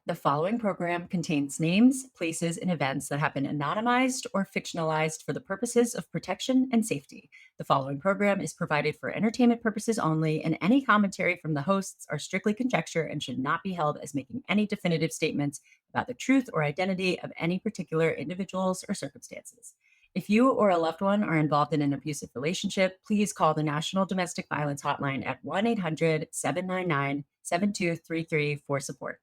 The following program contains names, places, and events that have been anonymized or fictionalized for the purposes of protection and safety. The following program is provided for entertainment purposes only, and any commentary from the hosts are strictly conjecture and should not be held as making any definitive statements about the truth or identity of any particular individuals or circumstances. If you or a loved one are involved in an abusive relationship, please call the National Domestic Violence Hotline at 1-800-799-7233 for support.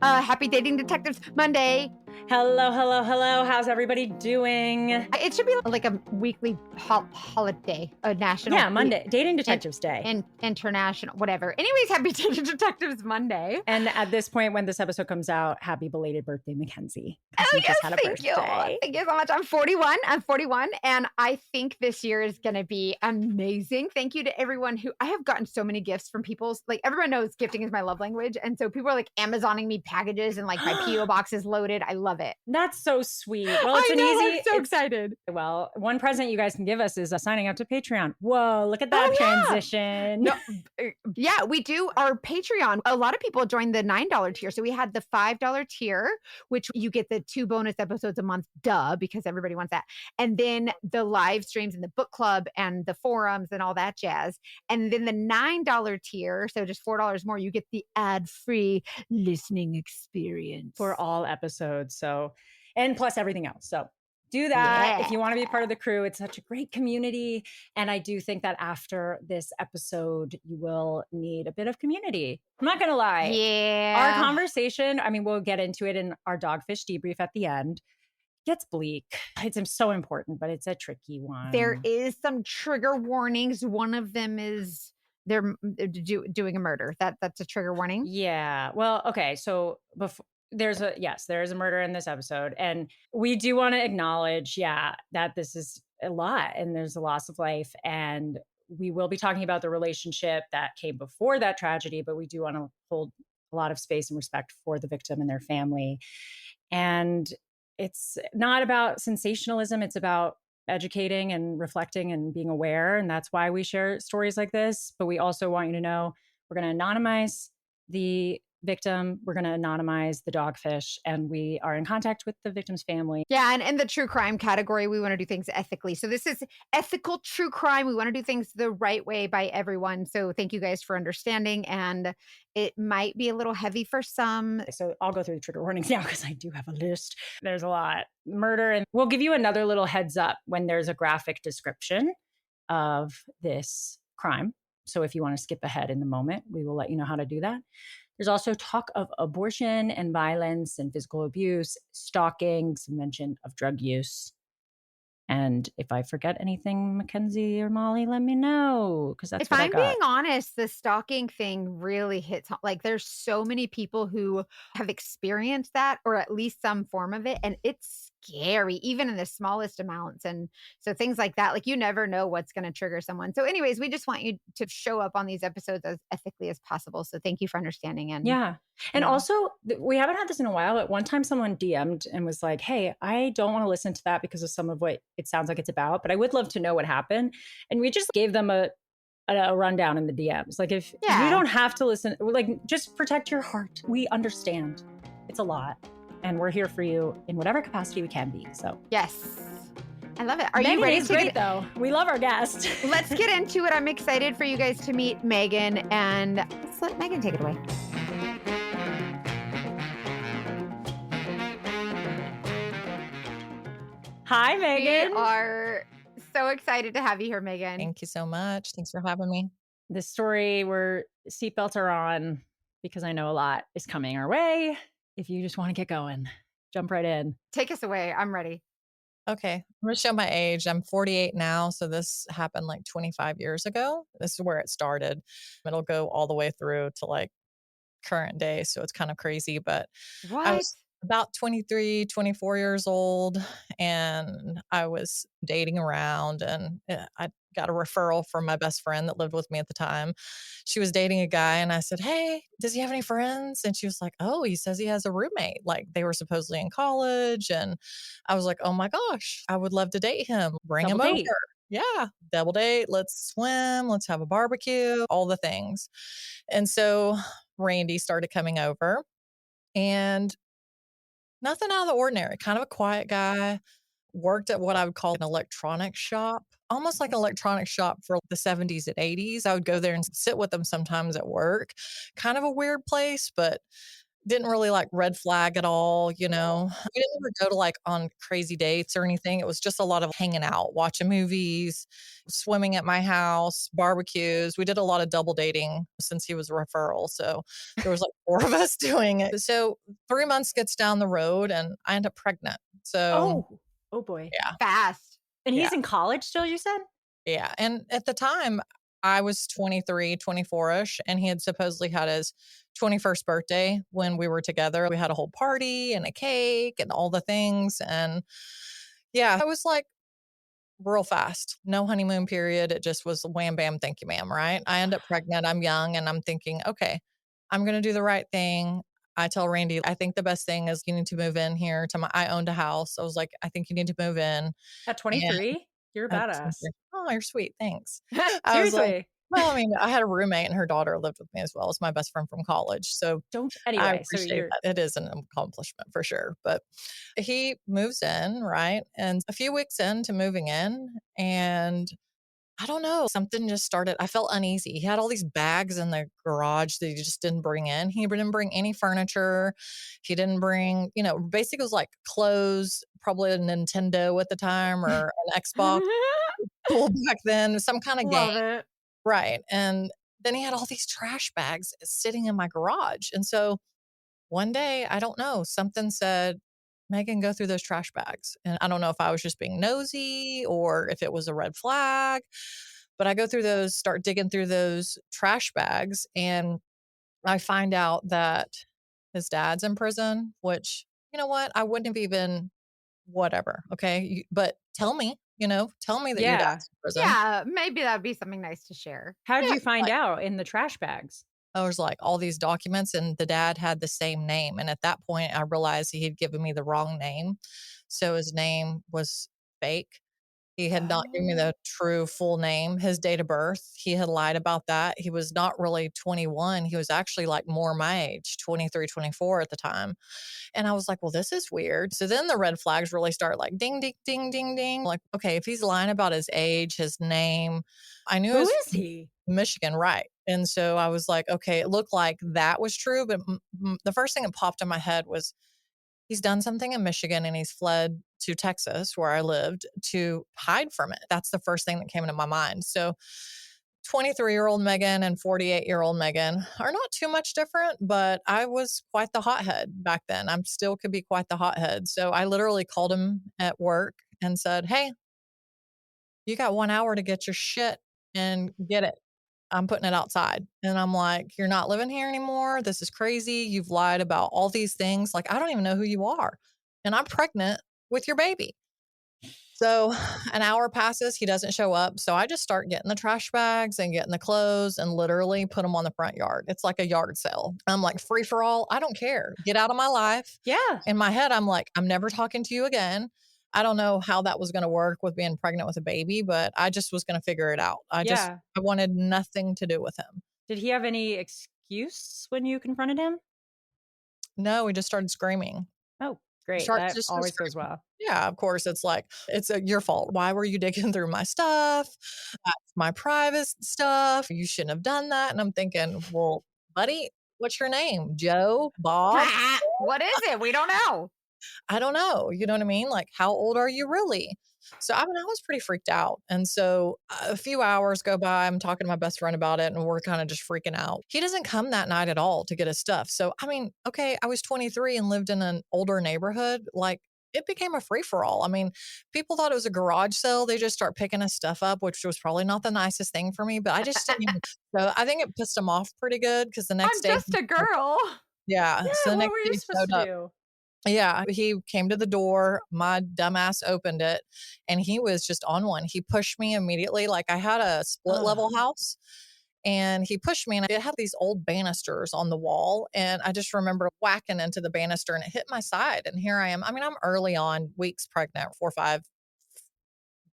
Happy Dating Detectives Monday. Hello, hello, hello. How's everybody doing? It should be like a weekly holiday, a national. Yeah, Monday, Dating Detectives Day. And international, whatever. Anyways, happy Dating Detectives Monday. And at this point, when this episode comes out, happy belated birthday, Mackenzie. Oh, You yes, just had a thank you. birthday. Thank you so much. I'm 41, and I think this year is going to be amazing. Thank you to everyone who, I have gotten so many gifts from people. Like, everyone knows gifting is my love language, and so people are like Amazoning me packages, and like my P.O. box is loaded. I love it. That's so sweet. Well, it's I'm so excited. Well, one present you guys can give us is signing up to Patreon. Whoa, look at that transition. No, yeah, we do our Patreon. A lot of people joined the $9 tier. So we had the $5 tier, which you get the 2 bonus episodes a month, because everybody wants that. And then the live streams and the book club and the forums and all that jazz. And then the $9 tier, so just $4 more, you get the ad-free listening experience for all episodes. So, and plus everything else. So do that if you want to be part of the crew. It's such a great community. And I do think that after this episode, you will need a bit of community. I'm not going to lie. Yeah. Our conversation, I mean, we'll get into it in our dogfish debrief at the end, gets bleak. It's so important, but it's a tricky one. There is some trigger warnings. One of them is they're doing a murder. That's a trigger warning. Yeah. Well, okay. So before, there is a murder in this episode, and we do want to acknowledge, that this is a lot and there's a loss of life, and we will be talking about the relationship that came before that tragedy, but we do want to hold a lot of space and respect for the victim and their family. And it's not about sensationalism. It's about educating and reflecting and being aware. And that's why we share stories like this. But we also want you to know we're going to anonymize the victim, we're going to anonymize the dogfish, and we are in contact with the victim's family. Yeah, and in the true crime category, we want to do things ethically. So this is ethical true crime. We want to do things the right way by everyone. So thank you guys for understanding. And it might be a little heavy for some. So I'll go through the trigger warnings now because I do have a list. There's a lot. Murder, and we'll give you another little heads up when there's a graphic description of this crime. So if you want to skip ahead in the moment, we will let you know how to do that. There's also talk of abortion and violence and physical abuse, stalking, some mention of drug use. And if I forget anything, Mackenzie or Molly, let me know, because that's if I'm being honest, the stalking thing really hits home. Like, there's so many people who have experienced that, or at least some form of it, and it's scary, even in the smallest amounts. And so things like that, like, you never know what's going to trigger someone. So anyways, we just want you to show up on these episodes as ethically as possible. So thank you for understanding. And and also, we haven't had this in a while, but one time someone DM'd and was like, hey, I don't want to listen to that because of some of what it sounds like it's about, but I would love to know what happened. And we just gave them a rundown in the DMs. Like, if you don't have to listen, like, just protect your heart. We understand. It's a lot. And we're here for you in whatever capacity we can be. So yes, I love it. Are you ready to get though? We love our guest. Let's get into it. I'm excited for you guys to meet Megan, and let's let Megan take it away. Hi, Megan. We are so excited to have you here, Megan. Thank you so much. Thanks for having me. This story where seatbelts are on, because I know a lot is coming our way. If you just want to get going, jump right in. Take us away. I'm ready. Okay. I'm going to show my age. I'm 48 now. So this happened like 25 years ago. This is where it started. It'll go all the way through to like current day. So it's kind of crazy, but I was about 23, 24 years old, and I was dating around, and I got a referral from my best friend that lived with me at the time. She was dating a guy, and I said, hey, does he have any friends? And she was like, oh, he says he has a roommate. Like, they were supposedly in college. And I was like, oh my gosh, I would love to date him. Bring him over. yeah, double date, let's swim, let's have a barbecue, all the things. And so Randy started coming over and nothing out of the ordinary, kind of a quiet guy, worked at what I would call an electronics shop, almost like an electronics shop for the 70s and 80s. I would go there and sit with them sometimes at work. Kind of a weird place, but didn't really like red flag at all, you know? We didn't ever go to like on crazy dates or anything. It was just a lot of hanging out, watching movies, swimming at my house, barbecues. We did a lot of double dating since he was a referral. So there was like 4 of us doing it. So 3 months gets down the road and I end up pregnant. So Oh. Oh boy. yeah, Fast. And yeah. he's in college still, you said? Yeah, and at the time, I was 23, 24-ish, and he had supposedly had his 21st birthday when we were together. We had a whole party and a cake and all the things, and yeah, I was like real fast. No honeymoon period. It just was wham bam, thank you, ma'am, right? I end up pregnant. I'm young and I'm thinking, okay, I'm gonna do the right thing. I tell Randy, I think the best thing is you need to move in here to my I owned a house. I was like, I think you need to move in. At And 23? You're a at badass. 23. Oh, you're sweet, thanks. I was like Seriously. well, I mean, I had a roommate and her daughter lived with me as well as my best friend from college, so Don't I anyway, so appreciate you're that. It is an accomplishment for sure, but he moves in, right? And a few weeks into moving in, and I don't know, something just started I felt uneasy. He had all these bags in the garage that he just didn't bring in. He didn't bring any furniture. He didn't bring, basically it was like clothes, probably a Nintendo at the time or an Xbox cool back then, some kinda game. love it. Right, and then he had all these trash bags sitting in my garage, and so one day, I don't know, something said, "Megan, go through those trash bags," and I don't know if I was just being nosy or if it was a red flag, but I go through those start digging through those trash bags, and I find out that his dad's in prison, which, you know what, I wouldn't have even whatever, okay, but tell me that your Yeah. dad's in prison. Yeah, maybe that'd be something nice to share. How did Yeah, you find like out in the trash bags? I was like, all these documents, and the dad had the same name. And at that point, I realized he had given me the wrong name. So his name was fake. He had not given me Oh. the true full name, his date of birth. He had lied about that. He was not really 21. He was actually like more my age, 23, 24 at the time. And I was like, well, this is weird. So then the red flags really start like ding, ding, ding, ding, ding. Like, okay, if he's lying about his age, his name, I knew it Who was is he? Michigan, right. And so I was like, okay, it looked like that was true. But the first thing that popped in my head was he's done something in Michigan and he's fled to Texas, where I lived, to hide from it. That's the first thing that came into my mind. So 23-year-old Megan and 48-year-old Megan are not too much different, but I was quite the hothead back then. I'm still could be quite the hothead. So I literally called him at work and said, hey, you got 1 hour to get your shit and get it. I'm putting it outside. And I'm like, you're not living here anymore. This is crazy. You've lied about all these things. Like, I don't even know who you are. And I'm pregnant with your baby. So an hour passes, he doesn't show up. So I just start getting the trash bags and getting the clothes and literally put them on the front yard. It's like a yard sale. I'm like, free for all. I don't care. Get out of my life. Yeah. In my head, I'm like, I'm never talking to you again. I don't know how that was going to work with being pregnant with a baby, but I just was going to figure it out. Yeah. I wanted nothing to do with him. Did he have any excuse when you confronted him? No, we just started screaming. Oh, great. Start That just started always goes screaming. well. Yeah, of course, it's like, "It's, your fault. Why were you digging through my stuff? That's my private stuff. You shouldn't have done that." And I'm thinking, "Well, buddy, what's your name? Joe? Bob? What is it? We don't know. I don't know." You know what I mean? Like, "How old are you really?" So, I mean, I was pretty freaked out, and so a few hours go by, I'm talking to my best friend about it, and we're kinda just freaking out. He doesn't come that night at all to get his stuff. So, I mean, okay, I was 23 and lived in an older neighborhood, like, it became a free-for-all. I mean, people thought it was a garage sale, they just start picking his stuff up, which was probably not the nicest thing for me, but I just didn't even so I think it pissed him off pretty good because the next I'm day just a girl. yeah, so Yeah, the what next were day you he supposed showed to up. do? Yeah, he came to the door, my dumbass opened it, and he was just on one. He pushed me immediately, like, I had a split Ugh. level house, and he pushed me, and it had these old banisters on the wall, and I just remember whacking into the banister, and it hit my side, and here I am. I mean, I'm early on, weeks pregnant, 4 or 5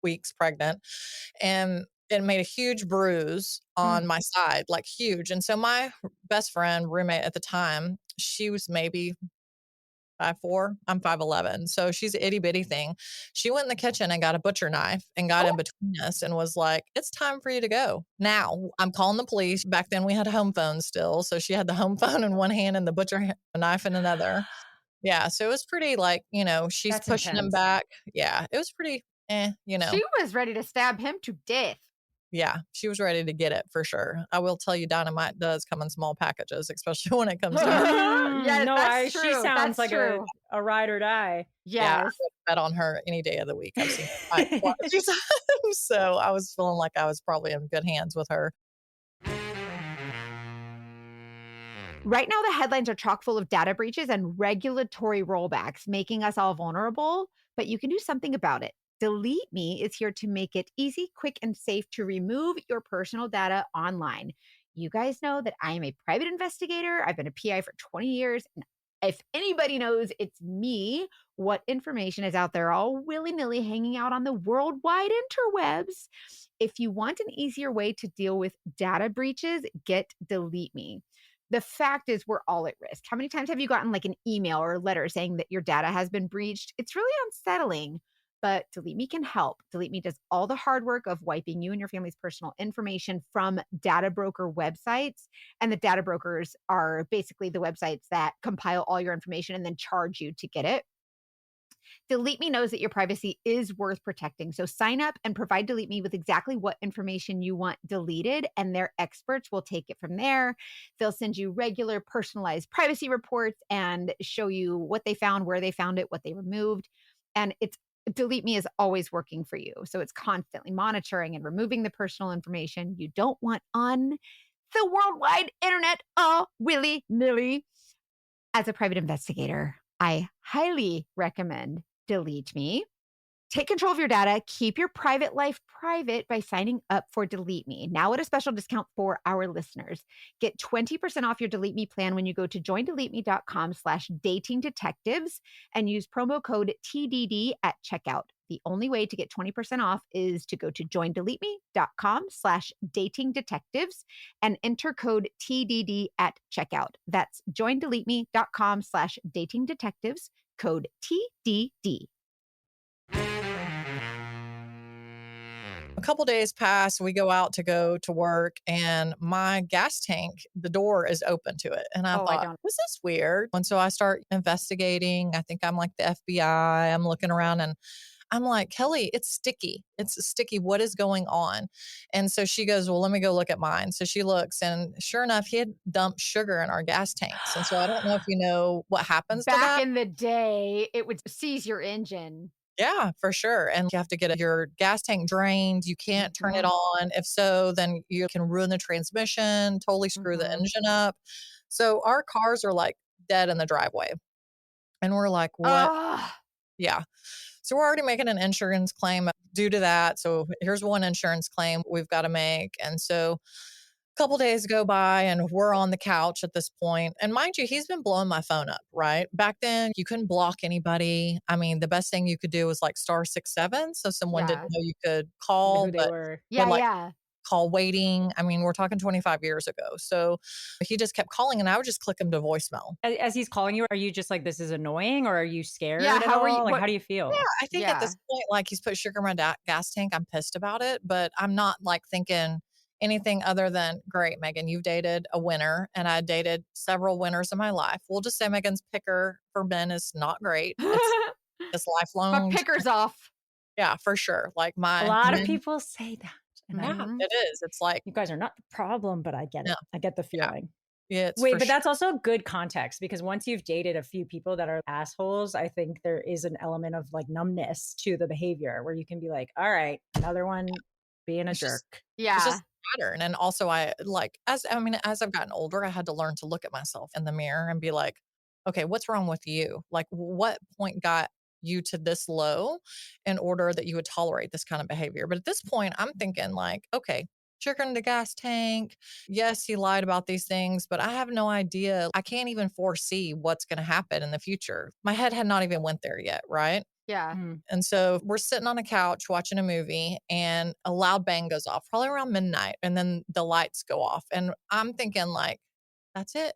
weeks pregnant, and it made a huge bruise on Mm. my side, like huge. And so my best friend, roommate at the time, she was maybe 5'4". I'm 5'11". So she's an itty bitty thing. She went in the kitchen and got a butcher knife and got Oh, in between us and was like, "It's time for you to go. Now." I'm calling the police. Back then we had home phones still. So she had the home phone in one hand and the knife in another. Yeah. So it was pretty like, she's That's pushing him intense. back. Yeah. It was pretty, you know. she was ready to stab him to death. Yeah, she was ready to get it for sure. I will tell you dynamite does come in small packages, especially when it comes to her. Yes, No, that's I she true. sounds That's like true. a ride or die. Yeah, I Yes. would bet on her any day of the week. I've seen her fight quite a few times, so I was feeling like I was probably in good hands with her. Right now, the headlines are chock full of data breaches and regulatory rollbacks, making us all vulnerable, but you can do something about it. Delete Me is here to make it easy, quick, and safe to remove your personal data online. You guys know that I am a private investigator. I've been a PI for 20 years. And if anybody knows, it's me. What information is out there all willy nilly hanging out on the worldwide interwebs? If you want an easier way to deal with data breaches, get Delete Me. The fact is we're all at risk. How many times have you gotten like an email or a letter saying that your data has been breached? It's really unsettling, but Delete Me can help. Delete Me does all the hard work of wiping you and your family's personal information from data broker websites. And the data brokers are basically the websites that compile all your information and then charge you to get it. Delete Me knows that your privacy is worth protecting. So sign up and provide Delete Me with exactly what information you want deleted, and their experts will take it from there. They'll send you regular personalized privacy reports and show you what they found, where they found it, what they removed. And it's Delete Me is always working for you. So it's constantly monitoring and removing the personal information you don't want on the worldwide internet, willy nilly. As a private investigator, I highly recommend Delete Me. Take control of your data. Keep your private life private by signing up for Delete Me. Now at a special discount for our listeners. Get 20% off your Delete Me plan when you go to joindeleteme.com/dating detectives and use promo code TDD at checkout. The only way to get 20% off is to go to joindeleteme.com/dating detectives and enter code TDD at checkout. That's joindeleteme.com/dating detectives, code TDD. A couple days pass, we go to work, and my gas tank, the door is open to it. And I Oh, I thought, don't. this is weird. And so I start investigating. I think I'm like the FBI. I'm looking around and I'm like, Kelly, it's sticky. It's sticky. What is going on? And so she goes, well, let me go look at mine. So she looks, and sure enough, he had dumped sugar in our gas tanks. And so I don't know if you know what happens to Back that. in the day, it would seize your engine. Yeah, for sure. And you have to get your gas tank drained. You can't turn it Mhm, on. If so, then you can ruin the transmission, totally screw the mhm. engine up. So our cars are like dead in the driveway. And we're like, what? Ugh. Yeah. So we're already making an insurance claim due to that. So here's one insurance claim we've got to make. And so couple days go by and we're on the couch at this point. And mind you, he's been blowing my phone up, right? Back then, you couldn't block anybody. I mean, the best thing you could do was like *67. So someone didn't Yeah. know you could Who call, they but were. would Yeah, like yeah. call waiting. I mean, we're talking 25 years ago. So he just kept calling and I would just click him to voicemail. As he's calling you, are you just like, "This is annoying," or are you Yeah, scared at how are you all? Like, what how do you Yeah, feel? I think at yeah. this point, like he's put sugar in my gas tank. I'm pissed about it, but I'm not like thinking anything other than, great, Megan, you've dated a winner, and I dated several winners in my life. We'll just say Megan's picker for men is not great. It's this My lifelong, picker's off. yeah, for sure. Like A my lot of men, people say that, and yeah, Mhm. it is. It's like, you guys are not the problem, but I get no, it. I get the yeah, feeling. yeah, it's Wait, for but sure. that's also good context because once you've dated a few people that are assholes, I think there is an element of like numbness to the behavior where you can be like, all right, another one being a It's just jerk. it's Yeah. just a pattern, and also I like as I've gotten older, I had to learn to look at myself in the mirror and be like, "Okay, what's wrong with you? Like, what point got you to this low in order that you would tolerate this kind of behavior?" But at this point, I'm thinking like, "Okay, sugar in the gas tank. Yes, he lied about these things, but I have no idea. I can't even foresee what's gonna happen in the future." My head had not even went there yet, right? Yeah. Mm. And so we're sitting on a couch watching a movie and a loud bang goes off, probably around midnight. And then the lights go off. And I'm thinking, like, that's it.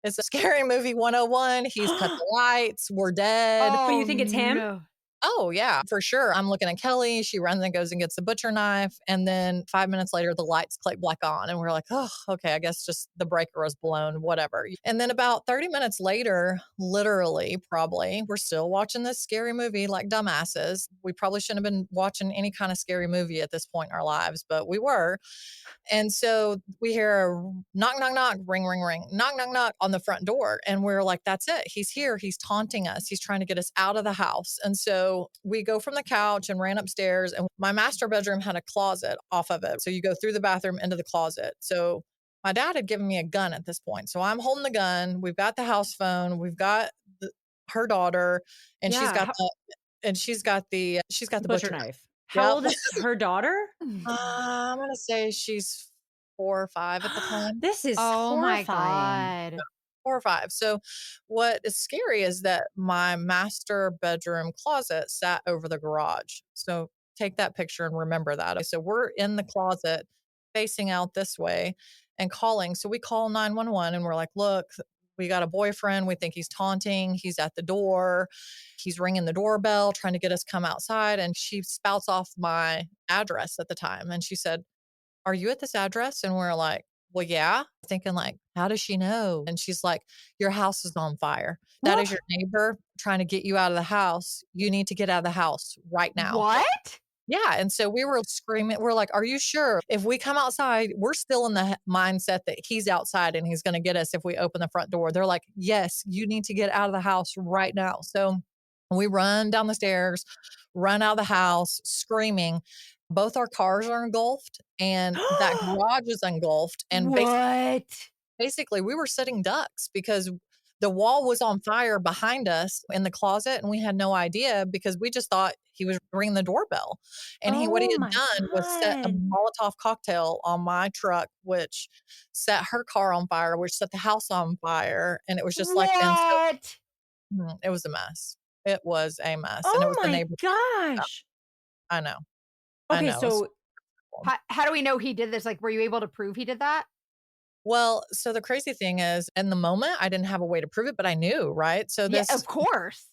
It's a scary movie 101. He's cut the lights. We're dead. But you Oh, think it's him? no. Oh, yeah, for sure. I'm looking at Kelly. She runs and goes and gets the butcher knife. And then 5 minutes later, the lights click back on. And we're like, oh, okay, I guess just the breaker was blown, whatever. And then about 30 minutes later, literally, probably, we're still watching this scary movie like dumbasses. We probably shouldn't have been watching any kind of scary movie at this point in our lives, but we were. And so we hear a knock, knock, knock, ring, ring, ring, knock, knock, knock on the front door. And we're like, that's it. He's here. He's taunting us. He's trying to get us out of the house. And so we go from the couch and ran upstairs. And my master bedroom had a closet off of it. So you go through the bathroom into the closet. So my dad had given me a gun at this point. So I'm holding the gun. We've got the house phone. We've got her daughter, and she's Yeah. got the she's got the Butcher butcher knife. knife. How Yep. old is her daughter? I'm gonna say she's 4 or 5 at the time. This is Oh my horrifying. God. 4 or 5. So what is scary is that my master bedroom closet sat over the garage. So take that picture and remember that. So we're in the closet facing out this way and calling. So we call 911 and we're like, look, we got a boyfriend. We think he's taunting. He's at the door. He's ringing the doorbell, trying to get us come outside. And she spouts off my address at the time. And she said, are you at this address? And we're like, well, yeah. Thinking like, how does she know? And she's like, your house is on fire. That is What? your neighbor trying to get you out of the house. You need to get out of the house right now. What? Yeah. And so we were screaming. We're like, are you sure? If we come outside, we're still in the mindset that he's outside and he's going to get us if we open the front door. They're like, yes, you need to get out of the house right now. So we run down the stairs, run out of the house, screaming. Both our cars are engulfed and that garage is engulfed. And What? basically, we were sitting ducks because the wall was on fire behind us in the closet. And we had no idea because we just thought he was ringing the doorbell. And what he Oh had my done was set a God. Molotov cocktail on my truck, which set her car on fire, which set the house on fire. And it was just like, and so What? it was a mess. It was a mess. And it Oh was the my neighbor. gosh. I know. I Okay, know. It's so horrible. How do we know he did this? Like, were you able to prove he did that? Well, so the crazy thing is, in the moment, I didn't have a way to prove it, but I knew, right? So Yeah, this, of course.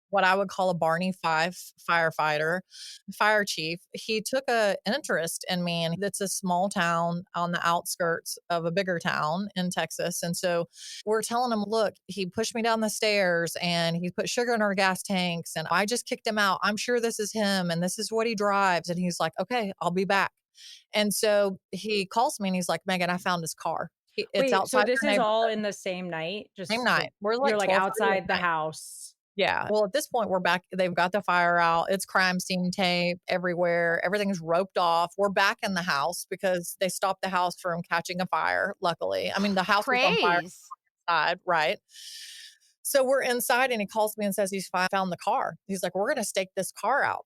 what I would call a Barney Five firefighter, fire chief, he took a interest in me, and it's a small town on the outskirts of a bigger town in Texas. And so we're telling him, look, he pushed me down the stairs and he put sugar in our gas tanks, and I just kicked him out. I'm sure this is him, and this is what he drives. And he's like, okay, I'll be back. And so he calls me and he's like, Megan, I found his car. It's wait, so outside this our is all neighborhood. in the same night? Same Just night. We're like you're like 12:30 at outside the night. house. Yeah. Well, at this point, we're back. They've got the fire out. It's crime scene tape everywhere. Everything's roped off. We're back in the house because they stopped the house from catching a fire, luckily. I mean, the house was on fire Praise. inside, right? So we're inside and he calls me and says he's found the car. He's like, we're going to stake this car out.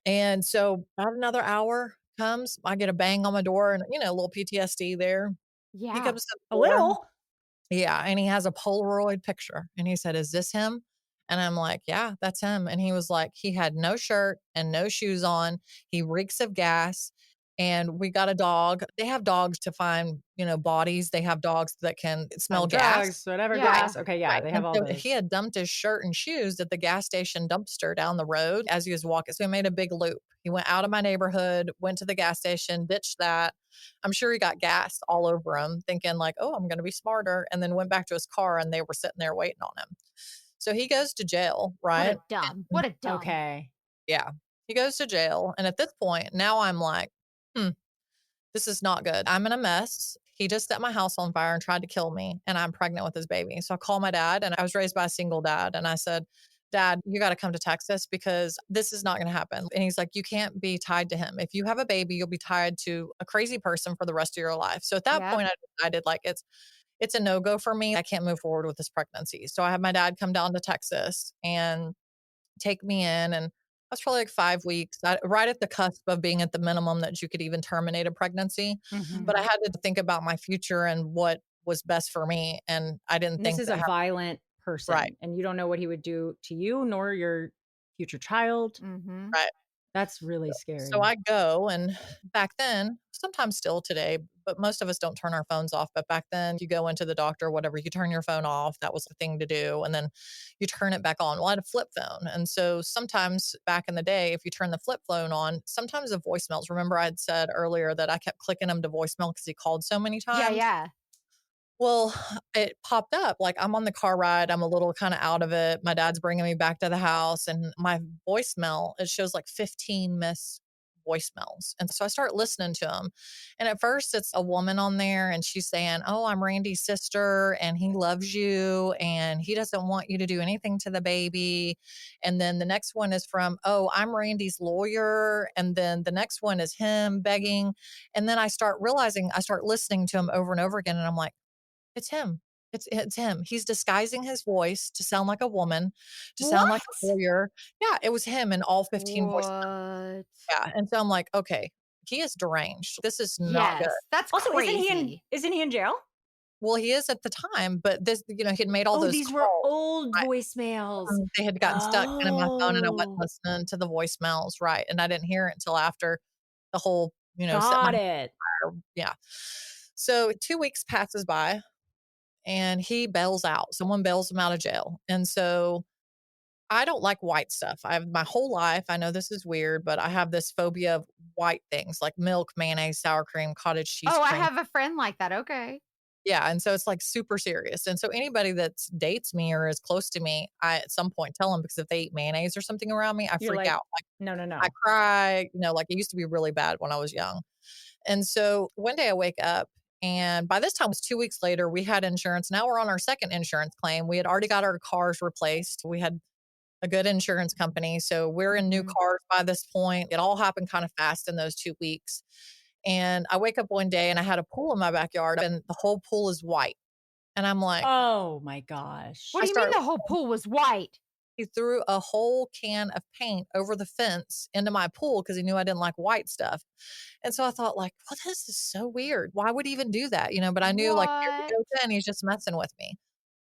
And so about another hour comes, I get a bang on my door and, a little PTSD there. He Yeah. comes to A the door. little? Yeah, and he has a Polaroid picture, and he said, "Is this him?" And I'm like, "Yeah, that's him." And he was like, "He had no shirt and no shoes on. He reeks of gas, and we got a dog." They have dogs to find, bodies. They have dogs that can smell Find gas. drugs, whatever, Yeah. gas. Okay, yeah, Right, they have and all so he those. had dumped his shirt and shoes at the gas station dumpster down the road as he was walking, so he made a big loop. He went out of my neighborhood, went to the gas station, ditched that. I'm sure he got gas all over him, thinking like, "Oh, I'm gonna be smarter," and then went back to his car, and they were sitting there waiting on him. So he goes to jail, What right? a dumb. What a dumb. Okay. Yeah, he goes to jail, and at this point, now I'm like, "Hmm, this is not good. I'm in a mess. He just set my house on fire and tried to kill me, and I'm pregnant with his baby." So I call my dad, and I was raised by a single dad. And I said, "Dad, you got to come to Texas because this is not going to happen." And he's like, "You can't be tied to him. If you have a baby, you'll be tied to a crazy person for the rest of your life." So at that Yep. point, I decided like it's a no go for me. I can't move forward with this pregnancy. So I had my dad come down to Texas and take me in. And I was probably like 5 weeks, right at the cusp of being at the minimum that you could even terminate a pregnancy. But I Mhm. had to think about my future and what was best for me. And I didn't And this think is a that, violent right. person, and you don't know what he would do to you nor your future child. Mhm. right? That's really So scary. I go, and back then, sometimes still today, but most of us don't turn our phones off. But back then, you go into the doctor or whatever, you turn your phone off. That was the thing to do. And then you turn it back on. Well, I had a flip phone. And so sometimes back in the day, if you turn the flip phone on, sometimes the voicemails, remember I had said earlier that I kept clicking them to voicemail because he called so many Yeah, times. yeah. Well, it popped up, like, I'm on the car ride, I'm a little kinda out of it, my dad's bringing me back to the house, and my voicemail, it shows, like, 15 missed voicemails, and so I start listening to them, and at first, it's a woman on there, and she's saying, "Oh, I'm Randy's sister, and he loves you, and he doesn't want you to do anything to the baby," and then the next one is from, "Oh, I'm Randy's lawyer," and then the next one is him begging, and then I start listening to him over and over again, and I'm like, it's him. It's him. He's disguising his voice to sound like a woman, to sound like a What? lawyer. Yeah, it was him in all 15 voicemails. What? Yeah, and so I'm like, "Okay, he is deranged. This is not good." Yes, that's Also, crazy. isn't he in jail? Well, he is at the time, but this, he had made all Oh, those these were calls. old Right. voicemails. They had gotten stuck into my phone, and I wasn't Oh, listening to the voicemails, right, and I didn't hear it until after the whole, set my got it. yeah. So 2 weeks passes by, and he bails out. Someone bails him out of jail. And so I don't like white stuff. I've my whole life, I know this is weird, but I have this phobia of white things like milk, mayonnaise, sour cream, cottage cheese Oh, I cream. have a friend like that, okay. Yeah, and so it's like super serious. And so anybody that dates me or is close to me, I at some point tell them, because if they eat mayonnaise or something around me, I You're freak like, out. Like "No, no, I no." cry, like it used to be really bad when I was young. And so one day I wake up, and by this time it was 2 weeks later, we had insurance. Now we're on our second insurance claim. We had already got our cars replaced. We had a good insurance company. So we're in new Mhm. cars by this point. It all happened kind of fast in those 2 weeks. And I wake up one day and I had a pool in my backyard, and the whole pool is white. And I'm like, Oh my What gosh. I do you mean start the whole pool was white? he threw a whole can of paint over the fence into my pool because he knew I didn't like white stuff. And so I thought, like, well, this is so weird. Why would he even do that? But I knew, like, here he What? goes again. He's just messing with me.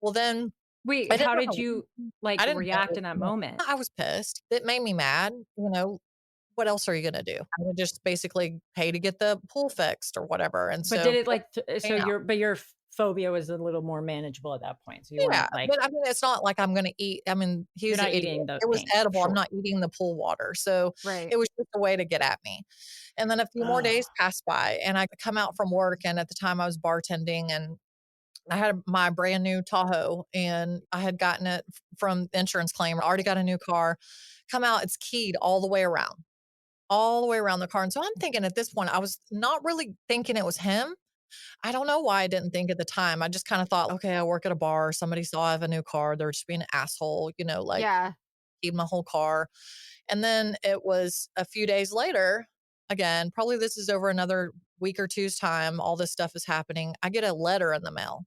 Well, then Wait, I didn't how know did how you, like, I didn't react in that know. moment? I was pissed. It made me mad. What else are you gonna do? I would just basically pay to get the pool fixed or whatever. And But did so it, like, so yeah. your phobia was a little more manageable at that point, so you Yeah, weren't, like, but I mean, it's not like I'm gonna eat. I mean, you're he's an not idiot. eating the It was paint. edible. I'm Sure. not eating the pool water. So Right. it was just a way to get at me. And then a few more Oh, days passed by, and I come out from work, and at the time I was bartending, and I had my brand new Tahoe, and I had gotten it from the insurance claim. I already got a new car. Come out, it's keyed all the way around the car. And so I'm thinking at this point, I was not really thinking it was him. I don't know why I didn't think at the time. I just kind of thought, okay, I work at a bar. Somebody saw I have a new car. They're just being an asshole, like Yeah. keyed my whole car. And then it was a few days later, again, probably this is over another week or two's time. All this stuff is happening. I get a letter in the mail.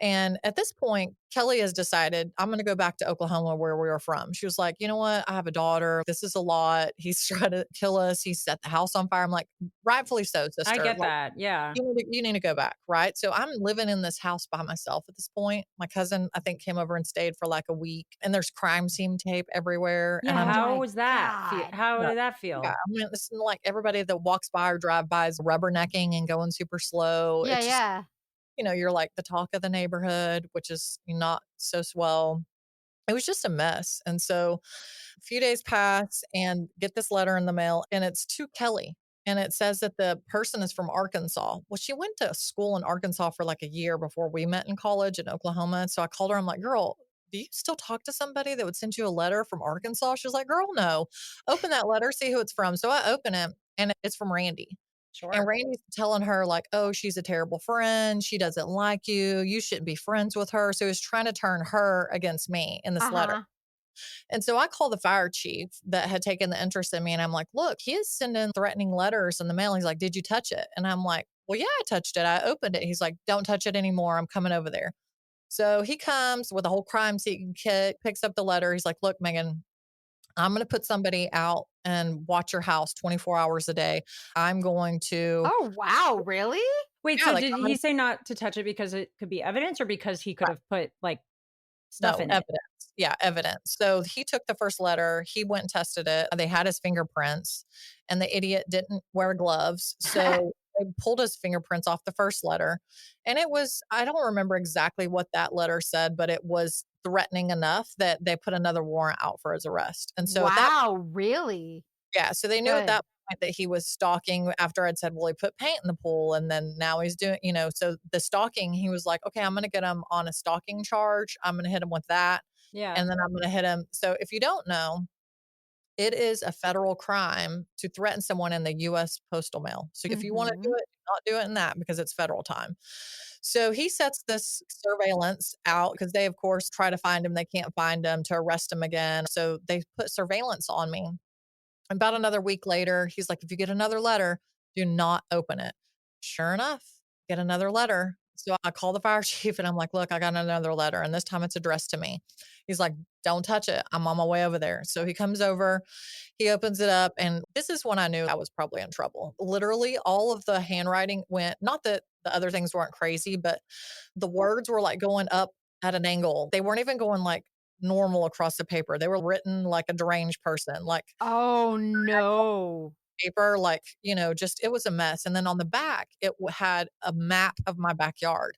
And at this point, Kelly has decided, I'm going to go back to Oklahoma where we were from. She was like, you know what? I have a daughter. This is a lot. He's trying to kill us. He set the house on fire. I'm like, rightfully so, I sister. get Like, that, yeah. you need to go back. Right. So I'm living in this house by myself at this point. My cousin, I think, came over and stayed for like a week, and there's crime scene tape everywhere. And Yeah, I'm Oh just, how my was that god. how yeah, did that yeah. feel? I mean, it's like everybody that walks by or drive by is rubbernecking and going super slow. Yeah, It's just, yeah. you're like the talk of the neighborhood, which is not so swell. It was just a mess. And so a few days pass and get this letter in the mail, and it's to Kelly. And it says that the person is from Arkansas. Well, she went to school in Arkansas for like a year before we met in college in Oklahoma. So I called her. I'm like, girl, do you still talk to somebody that would send you a letter from Arkansas? She was like, girl, no. Open that letter, see who it's from. So I open it, and it's from Randy. And Sure. Randy's telling her, like, oh, she's a terrible friend. She doesn't like you. You shouldn't be friends with her. So he's trying to turn her against me in this letter. Uh-huh. And so I called the fire chief that had taken the interest in me. And I'm like, look, he is sending threatening letters in the mail. He's like, did you touch it? And I'm like, well, yeah, I touched it. I opened it. He's like, don't touch it anymore. I'm coming over there. So he comes with a whole crime scene kit, picks up the letter. He's like, look, Megan, I'm going to put somebody out and watch your house 24 hours a day. I'm going to, Oh, wow, really? Wait, yeah, so like, did I'm he going to, say not to touch it because it could be evidence or because he could have put, like, stuff no in it? evidence. yeah, evidence. So he took the first letter, he went and tested it. They had his fingerprints, and the idiot didn't wear gloves. So they pulled his fingerprints off the first letter. And it was, I don't remember exactly what that letter said, but it was threatening enough that they put another warrant out for his arrest. And so at that, Wow, really? yeah, so they knew at Good. that point that he was stalking after I'd said, well, he put paint in the pool. And then now he's doing, so the stalking, he was like, okay, I'm going to get him on a stalking charge. I'm going to hit him with that. Yeah. And then I'm going to hit him. So if you don't know, it is a federal crime to threaten someone in the US postal mail. So if you wanna do Mhm. it, do not do it in that because it's federal time. So he sets this surveillance out because they, of course, try to find him. They can't find him to arrest him again. So they put surveillance on me. About another week later, he's like, "If you get another letter, do not open it." Sure enough, get another letter. So I call the fire chief and I'm like, "Look, I got another letter, and this time it's addressed to me." He's like, "Don't touch it. I'm on my way over there." So he comes over, he opens it up, and this is when I knew I was probably in trouble. Literally, all of the handwriting went, not that the other things weren't crazy, but the words were like going up at an angle. They weren't even going like normal across the paper. They were written like a deranged person, like Oh, no. paper, like, just it was a mess. And then on the back, it had a map of my backyard.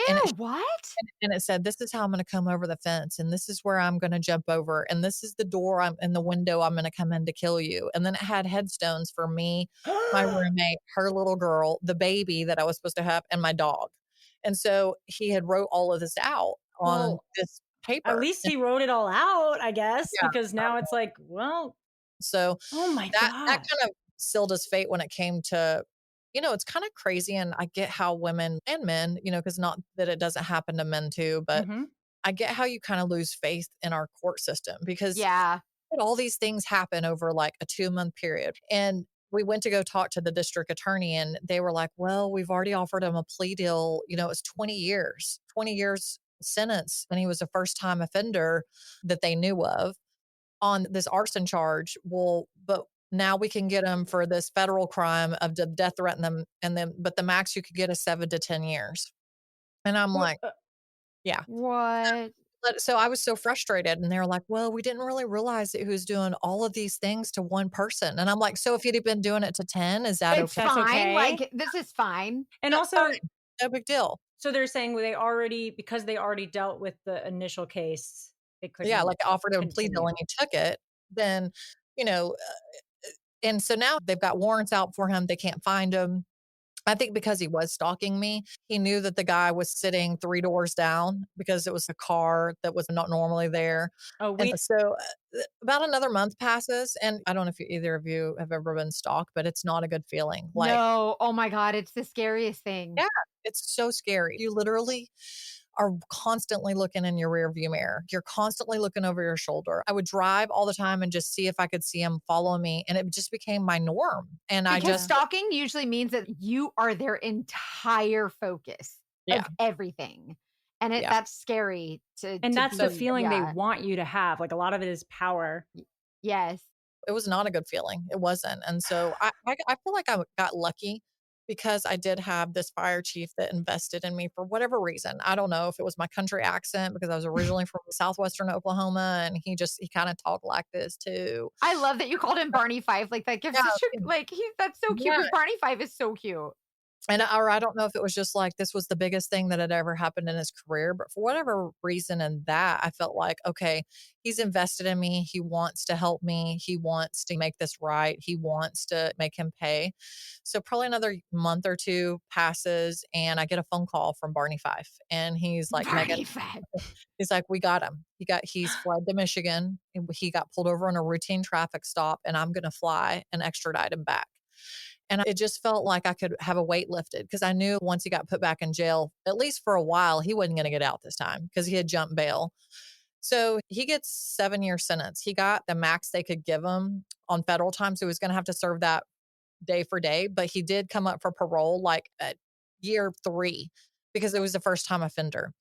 And Ew, what? it said, "This is how I'm gonna come over the fence, and this is where I'm gonna jump over, and this is the door I'm and the window I'm gonna come in to kill you." And then it had headstones for me, my roommate, her little girl, the baby that I was supposed to have, and my dog. And so he had wrote all of this out on Well, this at paper. least he wrote it all out, I guess, Yeah. because now it's like, well, So oh my that gosh. kind of sealed his fate when it came to, it's kind of crazy. And I get how women and men, because not that it doesn't happen to men too, but Mhm. I get how you kind of lose faith in our court system because Yeah. all these things happen over like a 2-month period. And we went to go talk to the district attorney and they were like, well, we've already offered him a plea deal. It's 20 years sentence. And he was a first time offender that they knew of on this arson charge. Well, but now we can get him for this federal crime of the death threat and them. And then, but the max you could get is 7 to 10 years. And I'm Wha like, yeah. What? So I was so frustrated and they were like, well, we didn't really realize that he was doing all of these things to one person. And I'm like, so if he'd been doing it to 10, is that It's okay? That's fine, okay. like, this is fine. And Yeah, also, fine. No big deal. so they're saying because they already dealt with the initial case, they Yeah, couldn't like I offered him a plea deal continue. and he took it. Then, you know, and so now they've got warrants out for him. They can't find him. I think because he was stalking me, he knew that the guy was sitting 3 doors down because it was a car that was not normally there. Oh, And we so, about another month passes, and I don't know if either of you have ever been stalked, but it's not a good feeling. Like, No, oh my god, it's the scariest thing. yeah, it's so scary. You literally are constantly looking in your rear view mirror. You're constantly looking over your shoulder. I would drive all the time and just see if I could see him follow me, and it just became my norm. And I Because yeah. just, stalking usually means that you are their entire focus yeah, of everything, and yeah. that's scary And to that's the So be feeling they yeah. want you to have, like, a lot of it is power. Y yes. it was not a good feeling. It wasn't. And so I feel like I got lucky because I did have this fire chief that invested in me for whatever reason. I don't know if it was my country accent because I was originally from southwestern Oklahoma and he kind of talked like this too. I love that you called him Barney Fife, like, that gives Yeah, such a like, he that's so cute yeah. because Barney Fife is so cute. And or I don't know if it was just like this was the biggest thing that had ever happened in his career, but for whatever reason in that, I felt like, okay, he's invested in me. He wants to help me. He wants to make this right. He wants to make him pay. So probably another month or two passes and I get a phone call from Barney Fife. And he's like, Megan, Barney Fife. he's like, we got him. He's fled to Michigan. He got pulled over on a routine traffic stop, and I'm gonna fly and extradite him back. And it just felt like I could have a weight lifted because I knew once he got put back in jail, at least for a while, he wasn't going to get out this time because he had jumped bail. So he gets 7 year sentence. He got the max they could give him on federal time. So he was going to have to serve that day for day, but he did come up for parole like at year 3 because it was a first time offender.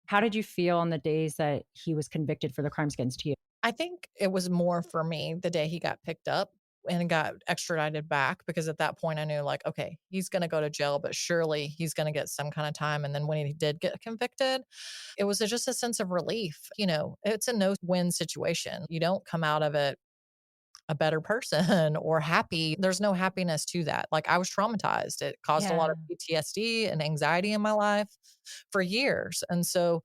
How did you feel on the days that he was convicted for the crimes against you? I think it was more for me the day he got picked up. and got extradited back because at that point I knew like, okay, he's going to go to jail, but surely he's going to get some kind of time. And then when he did get convicted, it was just a sense of relief. You know, it's a no win situation. You don't come out of it a better person or happy. There's no happiness to that. Like I was traumatized. It caused a lot Yeah. of PTSD and anxiety in my life for years. And so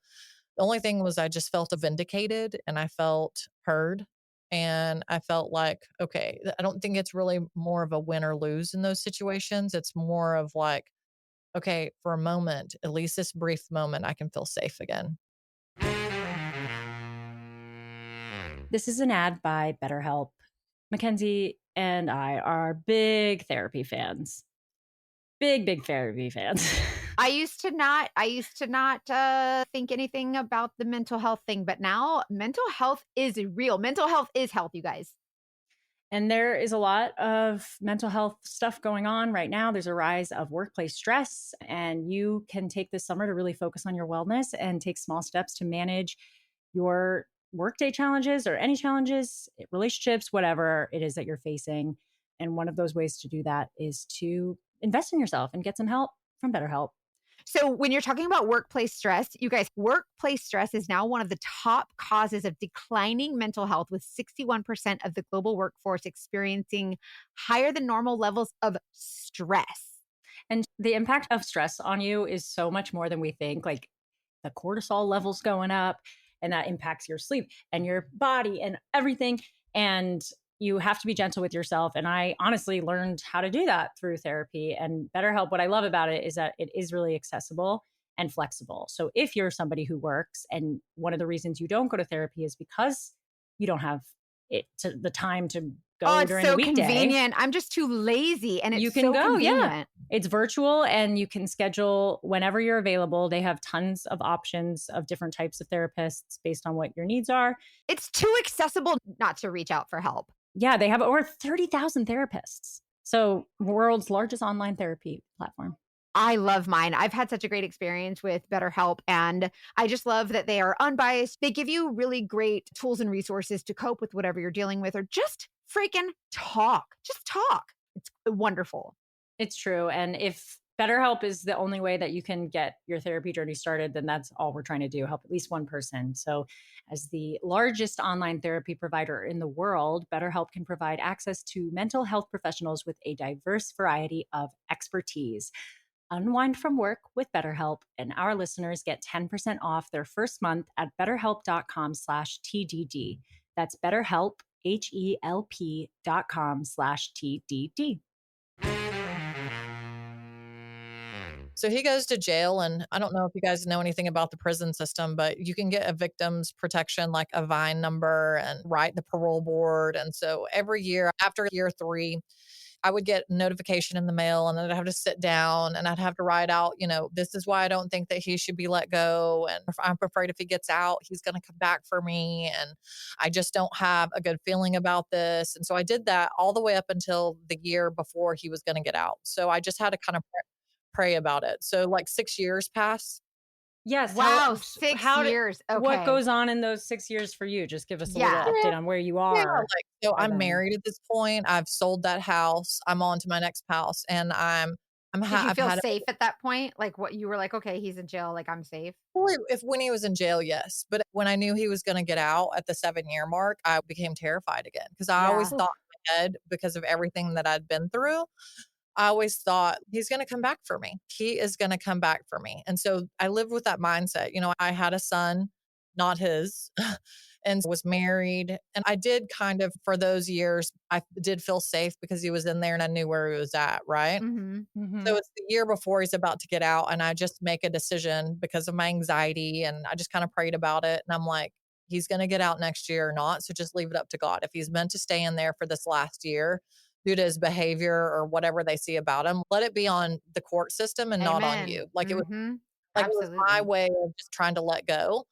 the only thing was I just felt vindicated and I felt heard. And I felt like, okay, I don't think it's really more of a win or lose in those situations. It's more of like, okay, for a moment, at least this brief moment, I can feel safe again. This is an ad by BetterHelp. Mackenzie and I are big therapy fans. Big therapy fans. I used to not think anything about the mental health thing, but now mental health is real. Mental health is health, you guys. And there is a lot of mental health stuff going on right now. There's a rise of workplace stress, and you can take this summer to really focus on your wellness and take small steps to manage your workday challenges or any challenges, relationships, whatever it is that you're facing. And one of those ways to do that is to invest in yourself and get some help from BetterHelp. So when you're talking about workplace stress, you guys, workplace stress is now one of the top causes of declining mental health, with 61% of the global workforce experiencing higher than normal levels of stress. And the impact of stress on you is so much more than we think. Like the cortisol levels going up, and that impacts your sleep and your body and everything. And you have to be gentle with yourself. And I honestly learned how to do that through therapy and BetterHelp. What I love about it is that it is really accessible and flexible. So if you're somebody who works, and one of the reasons you don't go to therapy is because you don't have the time to Oh, go it's during the so weekday, convenient. I'm just too lazy and you it's can so go. Yeah. convenient. It's virtual and you can schedule whenever you're available. They have tons of options of different types of therapists based on what your needs are. It's too accessible not to reach out for help. Yeah, they have over 30,000 therapists. So, world's largest online therapy platform. I love mine. I've had such a great experience with BetterHelp, and I just love that they are unbiased. They give you really great tools and resources to cope with whatever you're dealing with, or just freaking talk. Just talk. It's wonderful. It's true. And if BetterHelp is the only way that you can get your therapy journey started, then that's all we're trying to do, help at least one person. So, as the largest online therapy provider in the world, BetterHelp can provide access to mental health professionals with a diverse variety of expertise. Unwind from work with BetterHelp, and our listeners get 10% off their first month at betterhelp.com/TDD. That's BetterHelp, HELP.com/TDD. So he goes to jail, and I don't know if you guys know anything about the prison system, but you can get a victim's protection, like a VINE number, and write the parole board. And so every year after year 3, I would get notification in the mail, and then I'd have to sit down and I'd have to write out, you know, this is why I don't think that he should be let go. And if I'm afraid if he gets out, he's going to come back for me. And I just don't have a good feeling about this. And so I did that all the way up until the year before he was going to get out. So I just had to kind of pray about it. So like 6 years passed. Yes. Wow, 6 how did, years. what Okay. goes on in those 6 years for you? Just give us a little Yeah. update on where you Yeah, are. like, so by I'm then. married at this point. I've sold that house. I'm on to my next house, and Did you I've feel had safe at that point? Like what you were like, okay, he's in jail, like I'm safe. well, if when he was in jail, yes, but when I knew he was gonna get out at the 7-year mark, I became terrified again because I always Yeah. thought in my head, because of everything that I'd been through, I always thought, "He's gonna come back for me. He is gonna come back for me." And so I lived with that mindset. You know, I had a son, not his, and was married, and I did kind of for those years, I did feel safe because he was in there and I knew where he was at, right? Mhm. Mhm. So it's the year before he's about to get out, and I just make a decision because of my anxiety, and I just kinda prayed about it, and I'm like, "He's gonna get out next year or not, so just leave it up to God. If he's meant to stay in there for this last year due to his behavior or whatever they see about him, let it be on the court system and not on Amen. you." Like, Mhm. it was my Absolutely. way of just trying to let go.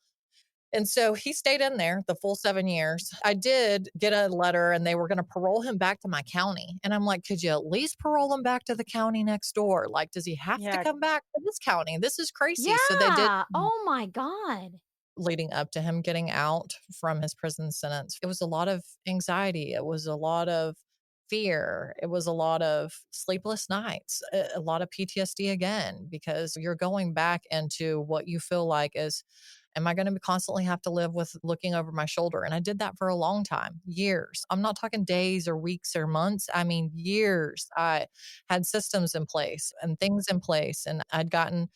And so he stayed in there the full 7 years. I did get a letter and they were gonna parole him back to my county, and I'm like, "Could you at least parole him back to the county next door? Like, does he have to Yeah. come back to this county? This is crazy." So they did Yeah. Oh my god. leading up to him getting out from his prison sentence. It was a lot of anxiety. It was a lot of fear. It was a lot of sleepless nights, a lot of PTSD again, because you're going back into what you feel like is, am I going to constantly have to live with looking over my shoulder? And I did that for a long time, years. I'm not talking days or weeks or months. I mean, years. I had systems in place and things in place, and I'd gotten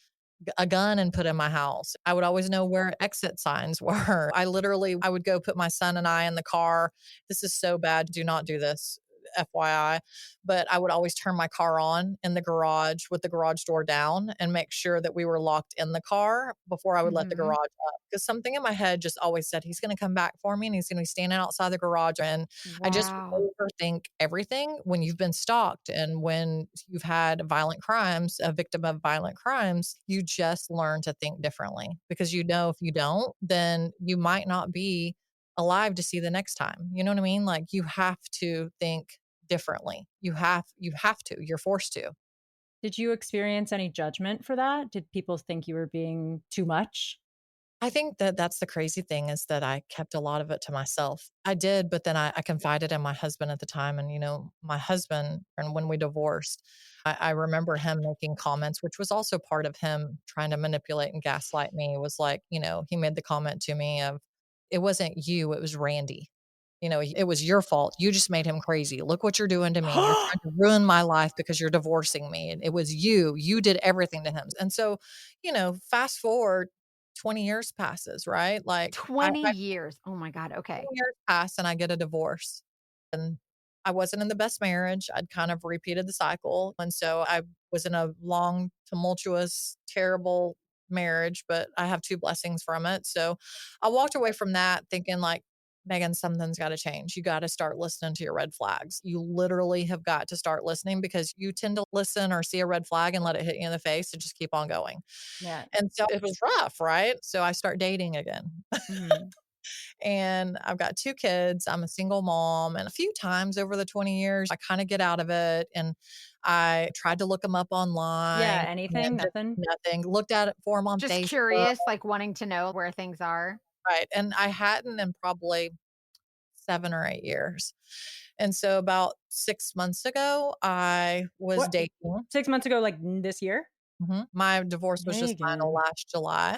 a gun and put in my house. I would always know where exit signs were. I would go put my son and I in the car. This is so bad. Do not do this. FYI, but I would always turn my car on in the garage with the garage door down and make sure that we were locked in the car before I would let the Mhm. garage up. Because something in my head just always said, he's going to come back for me and he's going to be standing outside the garage. And I just Wow. overthink everything when you've been stalked and when you've had violent crimes, a victim of violent crimes, you just learn to think differently because you know if you don't, then you might not be alive to see the next time. You know what I mean? Like you have to think differently. You have to. You're forced to. Did you experience any judgment for that? Did people think you were being too much? I think that that's the crazy thing is that I kept a lot of it to myself. I did, but then I confided in my husband at the time. And, my husband, and when we divorced, I remember him making comments, which was also part of him trying to manipulate and gaslight me, was like, he made the comment to me of, it wasn't you, it was Randy. It was your fault. You just made him crazy. Look what you're doing to me. You're trying to ruin my life because you're divorcing me. And it was you. You did everything to him. And so, fast forward 20 years passes, right? Like 20 years. Oh my God. 20 Okay. years pass and I get a divorce. And I wasn't in the best marriage. I'd kind of repeated the cycle. And so I was in a long, tumultuous, terrible marriage, but I have two blessings from it. So I walked away from that thinking, like, Megan, something's got to change. You got to start listening to your red flags. You literally have got to start listening because you tend to listen or see a red flag and let it hit you in the face and just keep on going. Yeah. And so it was rough, right? So I start dating again. Mhm. And I've got two kids. I'm a single mom. And a few times over the 20 years, I kind of get out of it. And I tried to look them up Yeah, online anything? and just Nothing? nothing. Looked at it for them on Just Facebook. curious, like wanting to know where things are. Right. And I hadn't in probably 7 or 8 years. And so about 6 months ago, I was What? dating. 6 months ago, like, this year? My divorce was just final Megan. last July.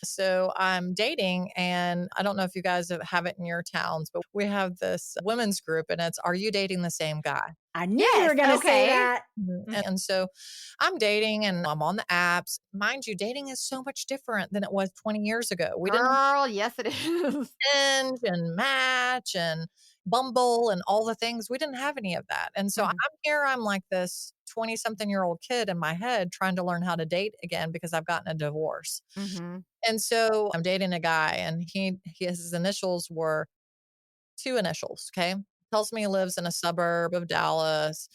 So I'm dating, and I don't know if you guys have it in your towns, but we have this women's group, and it's "Are you dating the same guy?" I knew you Yes. were gonna say Okay. that. And so I'm dating, and I'm on the apps. Mind you, dating is so much different than it was 20 years ago. We didn't Girl, yes, it is. Hinge and Match and Bumble and all the things. We didn't have any of that. And so I'm Mhm. here, I'm like this 20-something-year-old kid in my head trying to learn how to date again because I've gotten a divorce. Mhm. And so I'm dating a guy and his initials were two initials, okay? Tells me he lives in a suburb of Dallas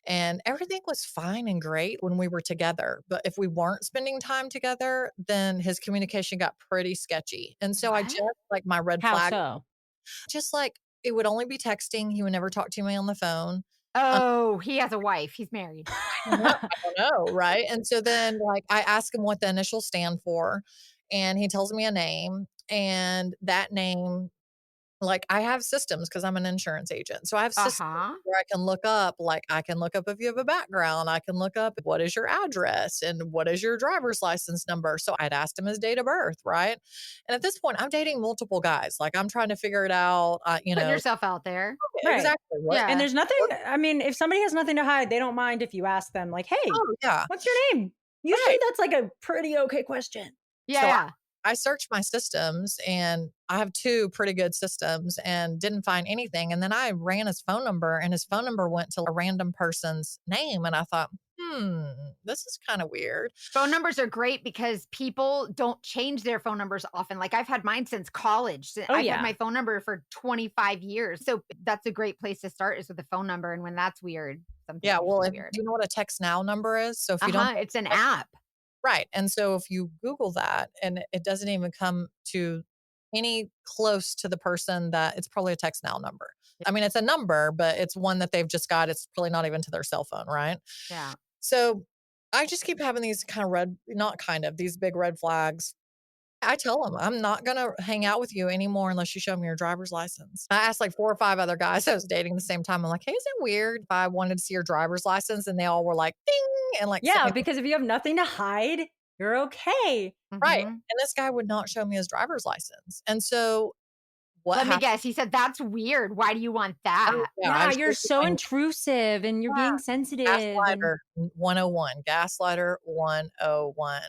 and everything was fine and great when we were together. But if we weren't spending time together, then his communication got pretty sketchy. And so I just What? like my red How flag, so? just like it would only be texting. He would never talk to me on the phone. Oh, he has a wife. He's married. I don't know, right? And so then, like, I ask him what the initials stand for, and he tells me a name, and that name, like, I have systems because 'cause I'm an insurance agent, so I have systems Uh-huh. where I can look up, like, I can look up if you have a background, I can look up what is your address and what is your driver's license number, so I'd asked him his date of birth, right? And at this point, I'm dating multiple guys, like, I'm trying to figure it out, Putting yourself out there. Right. exactly And Yeah. there's nothing I mean, if somebody has nothing to hide, they don't mind if you ask them like, "Hey, oh, yeah, what's your name?" Usually right. that's like a pretty okay question. Yeah, So yeah. I searched my systems and I have two pretty good systems and didn't find anything. And then I ran his phone number and his phone number went to a random person's name. And I thought, this is kind of weird. Phone numbers are great because people don't change their phone numbers often. Like I've had mine since college. Oh, I've had yeah. my phone number for 25 years. So that's a great place to start is with a phone number. And when that's weird, Yeah. something's Well, usually do weird. you know what a text now number is? So if you don't, It's an app. right. And so if you Google that and it doesn't even come to any close to the person that it's probably a text now number. I mean, it's a number, but it's one that they've just got. It's probably not even to their cell phone. Right. Yeah. So I just keep having these kind of these big red flags. I tell him, I'm not going to hang out with you anymore unless you show me your driver's license. I asked like 4 or 5 other guys I was dating at the same time. I'm like, hey, is it weird if I wanted to see your driver's license? And they all were like, ding, and like sent Yeah, me the because if you have nothing to hide, you're okay. right. Mhm. And this guy would not show me his driver's license. And so what Let me happened? guess, he said, "That's weird. Why do you want that?" Yeah, I Yeah, was you're so basically intrusive and you're being sensitive and gaslighter 101, gaslighter 101.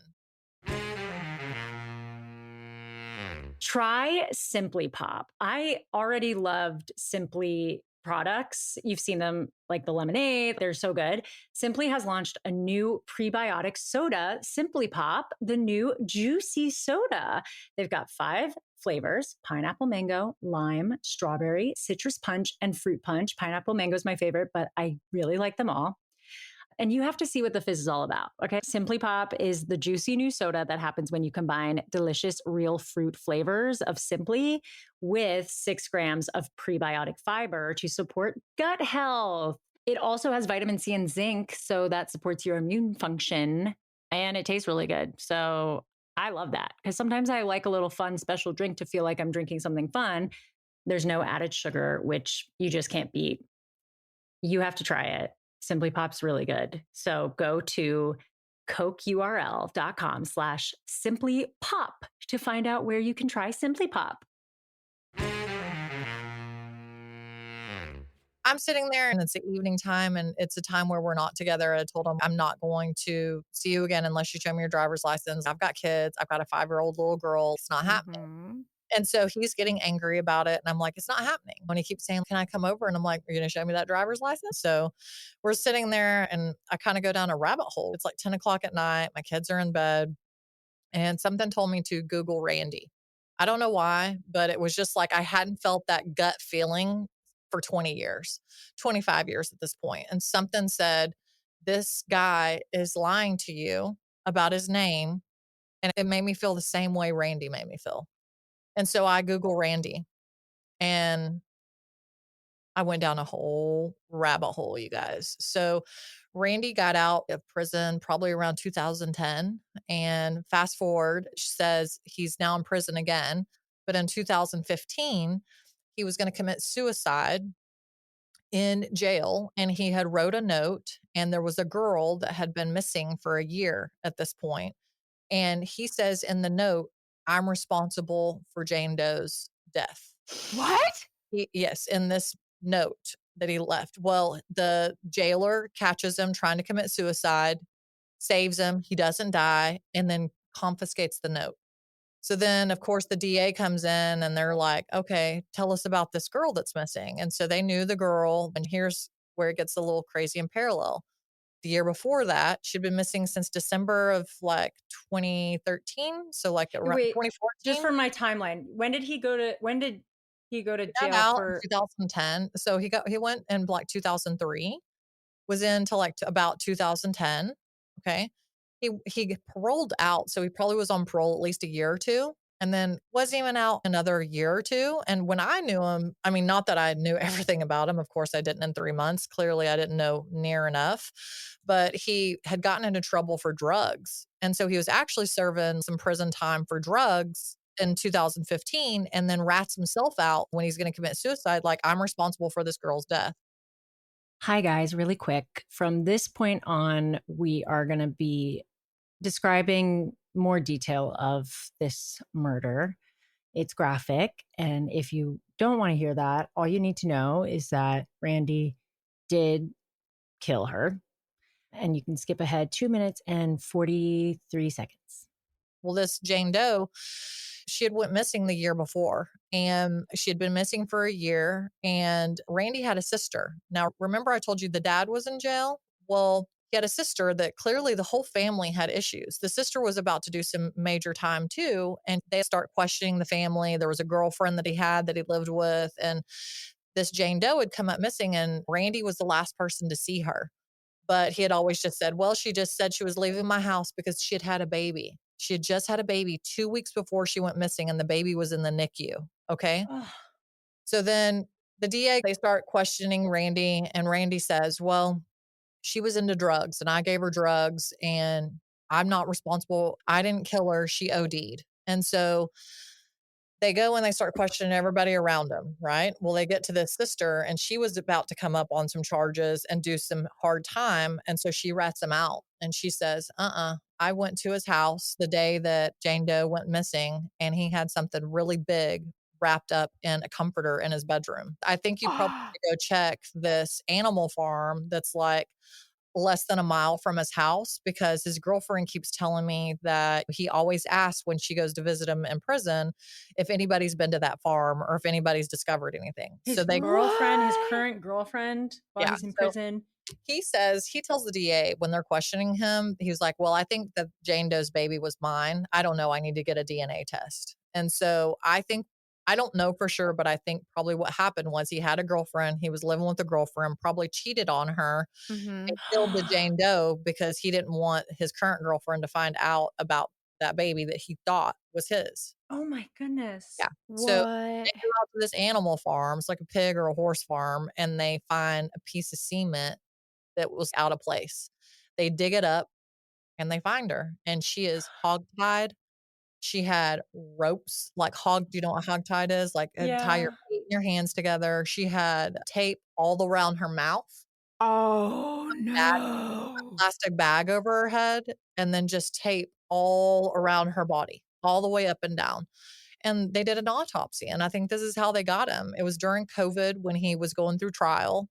try Simply Pop. I already loved Simply products. You've seen them like the lemonade, they're so good. Simply has launched a new prebiotic soda, Simply Pop, the new juicy soda. They've got 5 flavors: pineapple mango, lime, strawberry, citrus punch, and fruit punch. Pineapple mango is my favorite, but I really like them all. And you have to see what the fizz is all about. Okay. Simply Pop is the juicy new soda that happens when you combine delicious real fruit flavors of Simply with 6 grams of prebiotic fiber to support gut health. It also has vitamin C and zinc, so that supports your immune function. And it tastes really good. So I love that because sometimes I like a little fun special drink to feel like I'm drinking something fun. There's no added sugar, which you just can't beat. You have to try it. Simply Pop's really good. So go to cokeurl.com/simply pop to find out where you can try Simply Pop. I'm sitting there and it's the evening time and it's a time where we're not together. I told him, I'm not going to see you again unless you show me your driver's license. I've got kids. I've got a 5-year-old little girl. It's not happening. Mhm. And so he's getting angry about it. And I'm like, it's not happening. When he keeps saying, can I come over? And I'm like, are you going to show me that driver's license? So we're sitting there and I kind of go down a rabbit hole. It's like 10 o'clock at night. My kids are in bed and something told me to Google Randy. I don't know why, but it was just like I hadn't felt that gut feeling for 20 years, 25 years at this point. And something said, this guy is lying to you about his name. And it made me feel the same way Randy made me feel. And so I Google Randy and I went down a whole rabbit hole, you guys. So Randy got out of prison probably around 2010. And fast forward, she says he's now in prison again. But in 2015, he was going to commit suicide in jail and he had wrote a note and there was a girl that had been missing for a year at this point. And he says in the note, I'm responsible for Jane Doe's death. What? Yes, in this note that he left. Well, the jailer catches him trying to commit suicide, saves him, he doesn't die, and then confiscates the note. So then, of course, the DA comes in and they're like, okay, tell us about this girl that's missing. And so they knew the girl. And here's where it gets a little crazy in parallel. The year before that, she'd been missing since December of like 2013. So like around Wait, just 2014. for my timeline, when did he go to Got jail out in for? 2010. So he went in like 2003, was in till like about 2010. Okay. He paroled out. So he probably was on parole at least a year or two. And then wasn't even out another year or two. And when I knew him, I mean, not that I knew everything about him. Of course, I didn't in 3 months. Clearly, I didn't know near enough. But he had gotten into trouble for drugs. And so he was actually serving some prison time for drugs in 2015 and then rats himself out when he's going to commit suicide. Like, I'm responsible for this girl's death. Hi, guys, really quick. From this point on, we are going to be describing more detail of this murder. It's graphic. And if you don't want to hear that, all you need to know is that Randy did kill her. And you can skip ahead 2 minutes and 43 seconds. Well, this Jane Doe, she had went missing the year before and she had been missing for a year and Randy had a sister. Now, remember I told you the dad was in jail? Well, he had a sister that clearly the whole family had issues. The sister was about to do some major time too, and they start questioning the family. There was a girlfriend that he had that he lived with, and this Jane Doe had come up missing, and Randy was the last person to see her. But he had always just said, well, she just said she was leaving my house because she had had a baby. She had just had a baby 2 weeks before she went missing, and the baby was in the NICU. Okay. Oh, So then the DA, they start questioning Randy, and Randy says, well, she was into drugs and I gave her drugs and I'm not responsible. I didn't kill her. She OD'd. And so they go and they start questioning everybody around him, right? Well, they get to this sister and she was about to come up on some charges and do some hard time. And so she rats him out and she says, I went to his house the day that Jane Doe went missing and he had something really big wrapped up in a comforter in his bedroom. I think you probably Oh, need to go check this animal farm that's like less than a mile from his house because his girlfriend keeps telling me that he always asks when she goes to visit him in prison if anybody's been to that farm or if anybody's discovered anything. So His they girlfriend, his what? current girlfriend, while yeah, he's in so prison. he says he tells the DA when they're questioning him, he's like, "Well, I think that Jane Doe's baby was mine. I don't know. I need to get a DNA test." And so I think I don't know for sure, but I think probably what happened was he had a girlfriend. He was living with a girlfriend, probably cheated on her Mhm. and killed the Jane Doe because he didn't want his current girlfriend to find out about that baby that he thought was his. Oh my goodness. Yeah. So they What? go out to this animal farm, it's like a pig or a horse farm, and they find a piece of cement that was out of place. They dig it up and they find her, and she is hogtied. She had ropes, like hog do you know what hogtied is? Like, tie your Yeah. feet and your hands together. She had tape all around her mouth, Oh, bag no. plastic bag over her head, and then just tape all around her body, all the way up and down. And they did an autopsy, and I think this is how they got him. It was during COVID when he was going through trial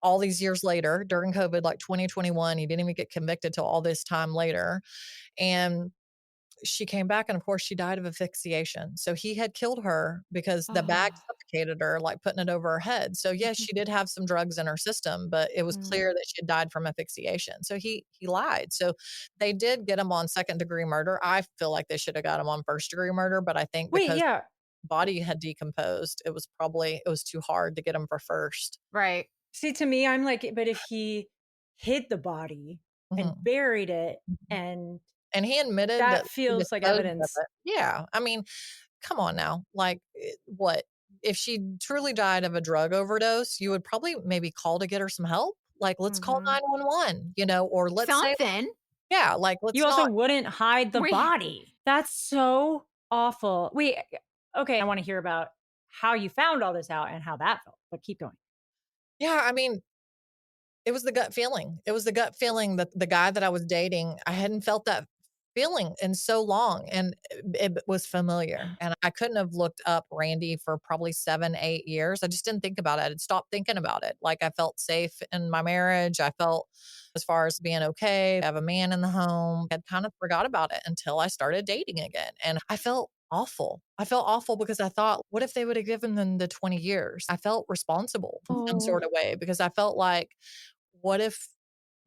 all these years later, during COVID, like 2021, he didn't even get convicted till all this time later. And she came back and of course she died of asphyxiation. So he had killed her because the bag Oh. suffocated her, like putting it over her head. So yes, Mhm. she did have some drugs in her system, but it was Mm. clear that she had died from asphyxiation. So he lied. So they did get him on second degree murder. I feel like they should have got him on first degree murder, but I think Wait, because yeah. body had decomposed, it was too hard to get him for first. Right. See, to me, I'm like, but if he hid the body and Mhm. buried it, Mhm. and And he admitted that that he feels like disposed of evidence. it. Yeah, I mean, come on now, like, what? If she truly died of a drug overdose, you would probably maybe call to get her some help? Like, let's call Mhm. 911, or let's say Something. yeah, like, You let's also not wouldn't hide the We body. That's so awful. Wait, okay, I wanna hear about how you found all this out and how that felt, but keep going. yeah, I mean, it was the gut feeling. It was the gut feeling that the guy that I was dating, I hadn't felt that feeling in so long, and it was familiar, and I couldn't have looked up Randy for probably 7, 8 years. I just didn't think about it. I'd stopped thinking about it. Like, I felt safe in my marriage. I felt as far as being okay, I have a man in the home. I'd kind of forgot about it until I started dating again, and I felt awful. I felt awful because I thought, "What if they would have given them the 20 years?" I felt responsible in some Oh. sort of way because I felt like what if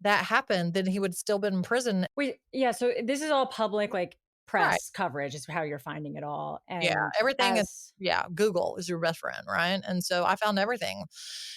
that happened, then he would still been in prison. Wait, yeah, so this is all public, like, Right. press coverage is how you're finding it all, Yeah, and everything is as yeah, Google is your best friend, right? And so I found everything.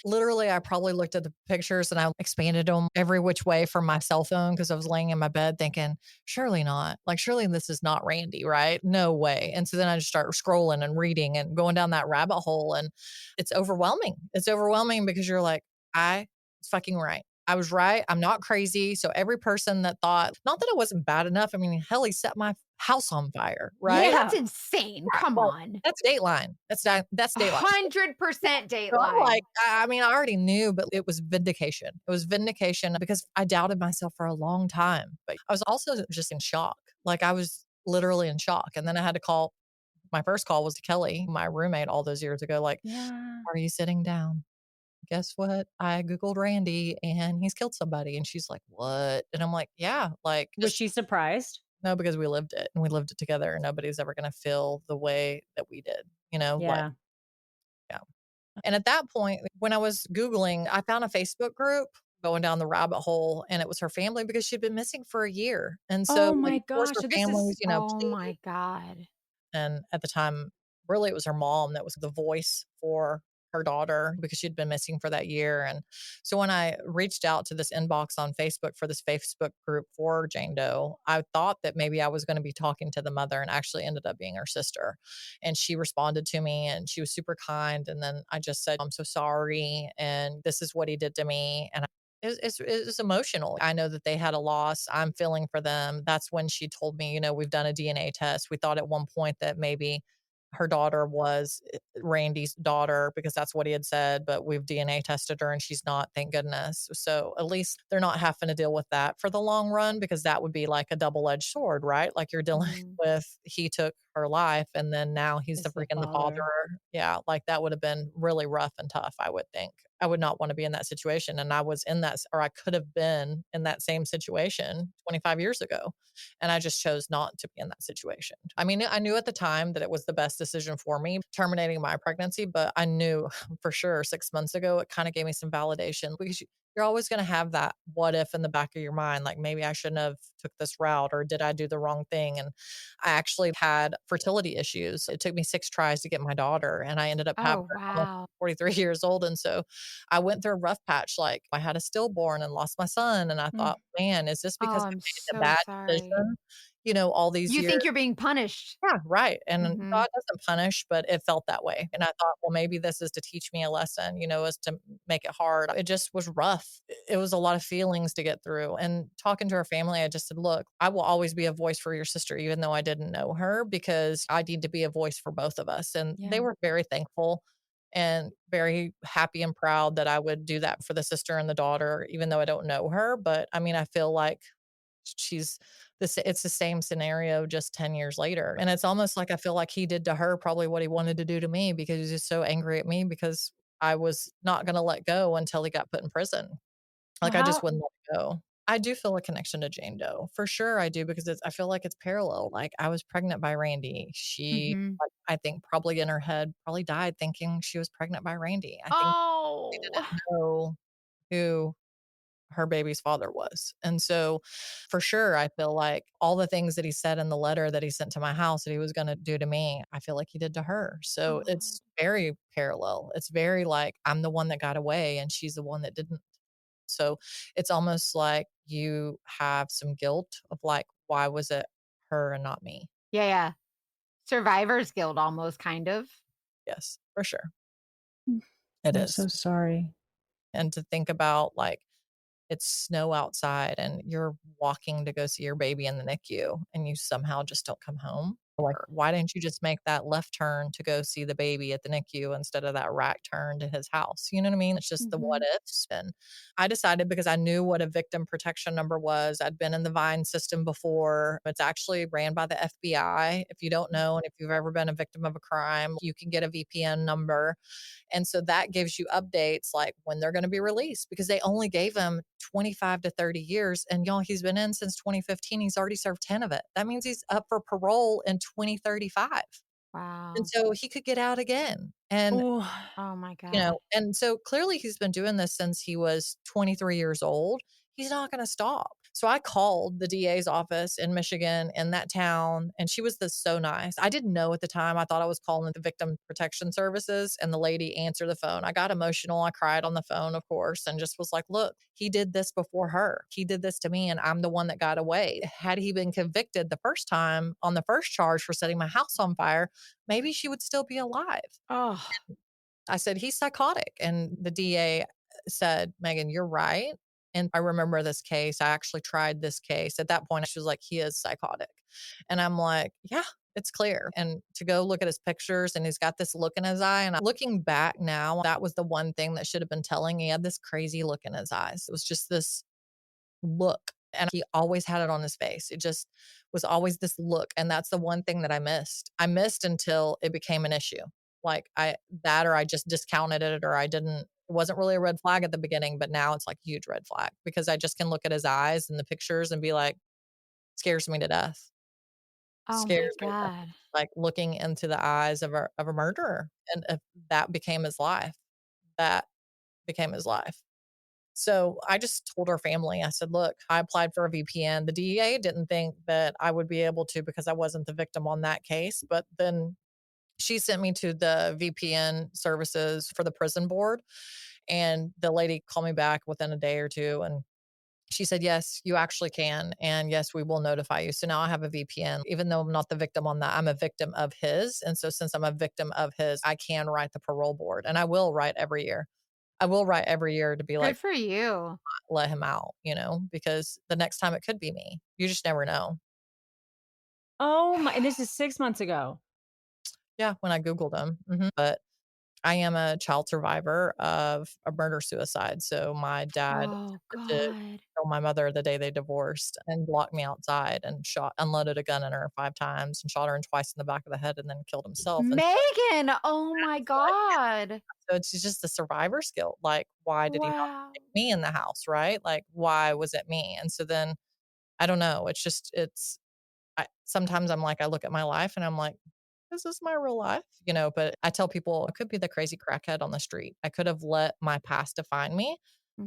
Literally, I probably looked at the pictures and I expanded them every which way from my cell phone because I was laying in my bed thinking, surely not. Like, surely this is not Randy, right? No way. And so then I just start scrolling and reading and going down that rabbit hole. And it's overwhelming. It's overwhelming because you're like, I was fucking right. I was right. I'm not crazy. So every person that thought, not that it wasn't bad enough. I mean, hell, he set my house on fire, right? That's yeah. insane. Yeah, Come well, on. that's Dateline. That's Dateline. 100% So I'm Dateline. like, I mean, I already knew, but it was vindication. It was vindication because I doubted myself for a long time. But I was also just in shock. Like, I was literally in shock. And then I had to call my first call was to Kelly, my roommate all those years ago, like, Yeah. "Are you sitting down? Guess what? I Googled Randy and he's killed somebody." And she's like, "What?" And I'm like, "Yeah, like, Was just she surprised? no, because we lived it and we lived it together and nobody's ever going to feel the way that we did, like, Yeah. yeah." And at that point, when I was Googling, I found a Facebook group going down the rabbit hole and it was her family because she'd been missing for a year. And so, Oh like, my of course, gosh, her so this family was, is Oh pleading. my God. And at the time, really, it was her mom that was the voice for her daughter because she'd been missing for that year. And so when I reached out to this inbox on Facebook for this Facebook group for Jane Doe, I thought that maybe I was going to be talking to the mother and actually ended up being her sister. And she responded to me and she was super kind. And then I just said, "I'm so sorry. And this is what he did to me." And it's emotional. I know that they had a loss. I'm feeling for them. That's when she told me, we've done a DNA test. We thought at one point that maybe her daughter was Randy's daughter because that's what he had said, but we've DNA tested her and she's not, thank goodness. So at least they're not having to deal with that for the long run because that would be like a double-edged sword, right? Like you're dealing Mhm. with he took her life and then now he's the It's the freaking the father. father. Yeah, like that would have been really rough and tough, I would think. I would not want to be in that situation. And I was in that, or I could have been in that same situation 25 years ago. And I just chose not to be in that situation. I mean, I knew at the time that it was the best decision for me, terminating my pregnancy, but I knew for sure 6 months ago, it kind of gave me some validation because you're always going to have that what if in the back of your mind, like maybe I shouldn't have took this route or did I do the wrong thing? And I actually had fertility issues. It took me 6 tries to get my daughter and I ended up having Oh, her almost wow. 43 years old. And so I went through a rough patch. Like I had a stillborn and lost my son. And I Mm. thought, man, is this Oh, because I I'm made a so bad sorry. decision? All these You years. think you're being punished. Yeah, right. And Mhm. God doesn't punish, but it felt that way. And I thought, well, maybe this is to teach me a lesson, is to make it hard. It just was rough. It was a lot of feelings to get through. And talking to her family, I just said, look, I will always be a voice for your sister, even though I didn't know her, because I need to be a voice for both of us. And they Yeah. were very thankful and very happy and proud that I would do that for the sister and the daughter, even though I don't know her. But I mean, I feel like she's it's the same scenario just 10 years later. And it's almost like I feel like he did to her probably what he wanted to do to me because he's just so angry at me because I was not going to let go until he got put in prison. Well, Like I just how wouldn't let go. I do feel a connection to Jane Doe. For sure I do because I feel like it's parallel. Like I was pregnant by Randy. She Mhm. like, I think probably in her head probably died thinking she was pregnant by Randy. I think she Oh. didn't know who her baby's father was. And so for sure, I feel like all the things that he said in the letter that he sent to my house that he was going to do to me, I feel like he did to her. So Oh. it's very parallel. It's very like I'm the one that got away and she's the one that didn't. So it's almost like you have some guilt of like, why was it her and not me? Yeah, yeah. Survivor's guilt almost, kind of. Yes, for sure. Mm. It I'm so is. sorry. And to think about like, it's snow outside and you're walking to go see your baby in the NICU and you somehow just don't come home. Like, why didn't you just make that left turn to go see the baby at the NICU instead of that right turn to his house? You know what I mean? It's just the what Mhm. ifs. And I decided because I knew what a victim protection number was. I'd been in the Vine system before. It's actually ran by the FBI. If you don't know, and if you've ever been a victim of a crime, you can get a VPN number and so that gives you updates like when they're going to be released because they only gave him 25 to 30 years. And y'all, he's been in since 2015. He's already served 10 of it. That means he's up for parole in 2035. And Wow. so he could get out again. And Oh, Oh my god. and so clearly he's been doing this since he was 23 years old. He's not going to stop. So I called the DA's office in Michigan in that town, and she was so nice. I didn't know at the time. I thought I was calling the Victim Protection Services, and the lady answered the phone. I got emotional. I cried on the phone, of course, and just was like, look, he did this before her. He did this to me, and I'm the one that got away. Had he been convicted the first time on the first charge for setting my house on fire, maybe she would still be alive. Oh. I said, "He's psychotic." And the DA said, "Megan, you're right." And I remember this case. I actually tried this case. At that point, she was like, "He is psychotic." And I'm like, "Yeah, it's clear." And to go look at his pictures and he's got this look in his eye. And looking back now, that was the one thing that should have been telling. He had this crazy look in his eyes. It was just this look. And he always had it on his face. It just was always this look. And that's the one thing that I missed. I missed until it became an issue. Like or I just discounted it or I didn't, it wasn't really a red flag at the beginning, but now it's like huge red flag because I just can look at his eyes and the pictures and be like, scares me to death. Oh my Scares me to death. god. Like looking into the eyes of a murderer. And if that became his life, that became his life. So I just told her family, I said, look, I applied for a VPN. The DEA didn't think that I would be able to because I wasn't the victim on that case. But then she sent me to the VPN services for the prison board. And the lady called me back within a day or two. And she said, yes, you actually can. And yes, we will notify you. So now I have a VPN. Even though I'm not the victim on that, I'm a victim of his. And so since I'm a victim of his, I can write the parole board and I will write every year. I will write every year to be Good like, for you. let him out, because the next time it could be me. You just never know. Oh my, and this is 6 months ago. Yeah, when I Googled him. But I am a child survivor of a murder suicide. So my dad Oh attempted to God. kill my mother the day they divorced and blocked me outside and unloaded a gun in her 5 times and shot her in twice in the back of the head and then killed himself. And Megan, oh my it's like, God. so it's just the survivor skill. Like, why did he not Wow. take me in the house? Right? Like, why was it me? And so then I don't know. Sometimes I'm like, I look at my life and I'm like, "This is my real life," but I tell people I could be the crazy crackhead on the street. I could have let my past define me,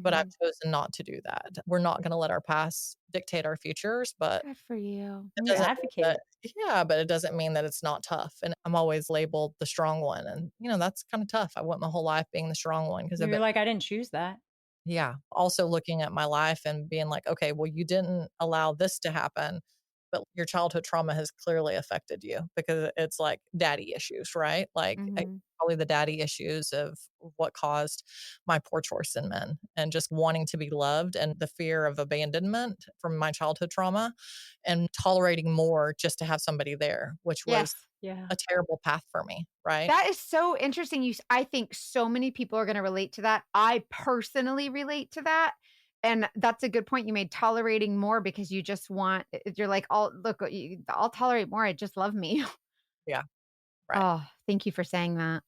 but I've Mhm. chosen not to do that. We're not gonna let our past dictate our futures, but Good for you. it You doesn't mean that advocate. yeah, but it doesn't mean that it's not tough, and I'm always labeled the strong one, and, that's kinda tough. I went my whole life being the strong one because 'cause I've You're been like, "I didn't choose that." yeah. Also looking at my life and being like, okay, well, you didn't allow this to happen, but your childhood trauma has clearly affected you because it's like daddy issues, right? Mhm. Probably the daddy issues of what caused my poor choice in men and just wanting to be loved and the fear of abandonment from my childhood trauma and tolerating more just to have somebody there, which was Yes. Yeah. a terrible path for me, right? That is so interesting. I think so many people are gonna relate to that. I personally relate to that, and that's a good point you made, tolerating more because you just want you're like, "I'll look, I'll tolerate more, I just love me." Yeah, right. Oh, thank you for saying that.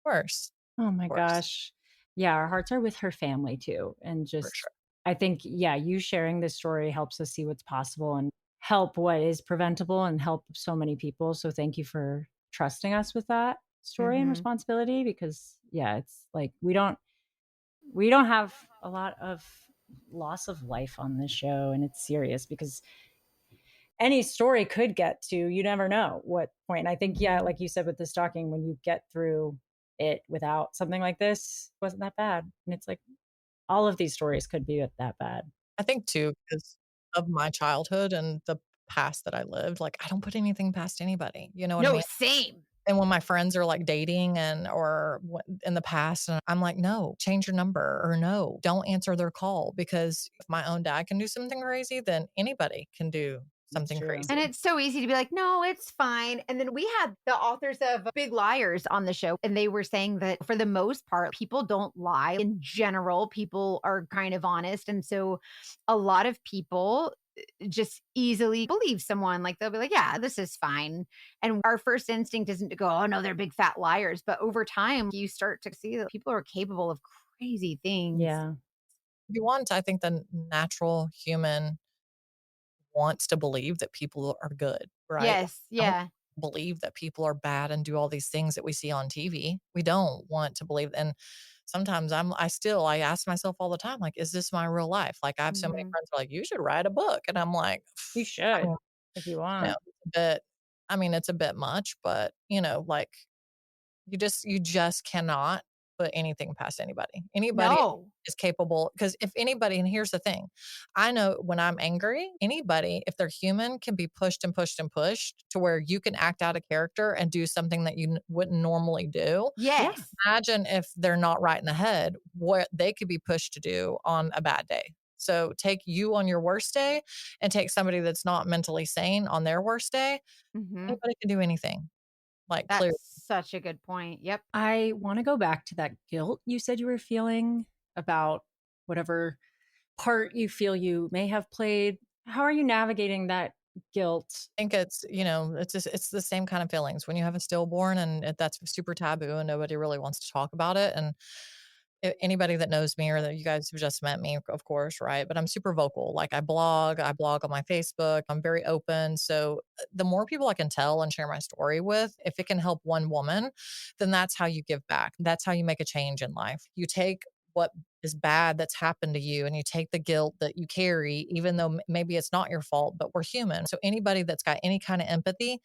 Of course, Oh my of course, gosh. Yeah, our hearts are with her family too, and for just sure. I think, yeah, you sharing this story helps us see what's possible and help what is preventable and help so many people, so thank you for trusting us with that story and Mhm. responsibility because, yeah, it's like we don't have a lot of loss of life on this show, and it's serious because any story could get to you never know what point. And I think, yeah, Mhm. like you said with the stalking, when you get through it without something like this, wasn't that bad. And it's like all of these stories could be that bad. I think too, because of my childhood and the past that I lived, like, I don't put anything past anybody, you know what I No, mean? same. And when my friends are, like, dating in the past, and I'm like, "No, change your number," or, "No, don't answer their call," because if my own dad can do something crazy, then anybody can do It's something true. And crazy. it's so easy to be like, "No, it's fine." And then we had the authors of Big Liars on the show, and they were saying that for the most part, people don't lie. In general, people are kind of honest. And so a lot of people just easily believe someone. Like they'll be like, "Yeah, this is fine." And our first instinct isn't to go, "Oh, no, they're big fat liars." But over time, you start to see that people are capable of crazy things. Yeah. You want I think the natural human wants to believe that people are good, right? Yes. I don't Yeah. believe that people are bad and do all these things that we see on TV. We don't want to believe, and sometimes I ask myself all the time, like, is this my real life? Like, I have so many Hmm. friends who are like, you should write a book. And I'm like, You I mean, should if you want. it's a bit, it's a bit much, but like you just cannot put anything past anybody. Anybody No. is capable because if anybody and here's the thing, I know when I'm angry, anybody, if they're human, can be pushed and pushed and pushed to where you can act out a character and do something that you wouldn't normally do. Yeah. Yes. Imagine if they're not right in the head, what they could be pushed to do on a bad day. So take you on your worst day and take somebody that's not mentally sane on their worst day. Hmm. Anybody can do anything, like clear. That's such a good point. Yep. I want to go back to that guilt you said you were feeling about whatever part you feel you may have played. How are you navigating that guilt? Think it's the same kind of feelings when you have a stillborn and that's super taboo and nobody really wants to talk about it. And anybody that knows me or that you guys have just met me, of course, right? But I'm super vocal. Like I blog on my Facebook. I'm very open. So the more people I can tell and share my story with, if it can help one woman, then that's how you give back. That's how you make a change in life. You take what is bad that's happened to you and you take the guilt that you carry, even though maybe it's not your fault, but we're human. So anybody that's got any kind of empathy,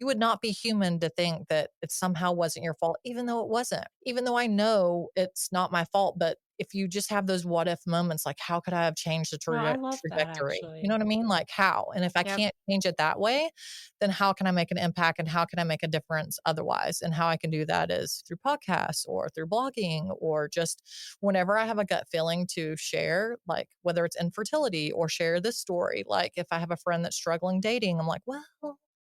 you you would not be human to think that it somehow wasn't your fault, even though it wasn't. Even though I know it's not my fault, but if you just have those what if moments, like, how could I have changed the Oh, I love that trajectory? You know actually. what I mean? Like, how? And if I Yep. can't change it that way, then how can I make an impact and how can I make a difference otherwise? And how I can do that is through podcasts or through blogging or just whenever I have a gut feeling to share, like whether it's infertility or share this story. Like if I have a friend that's struggling dating, I'm like, well,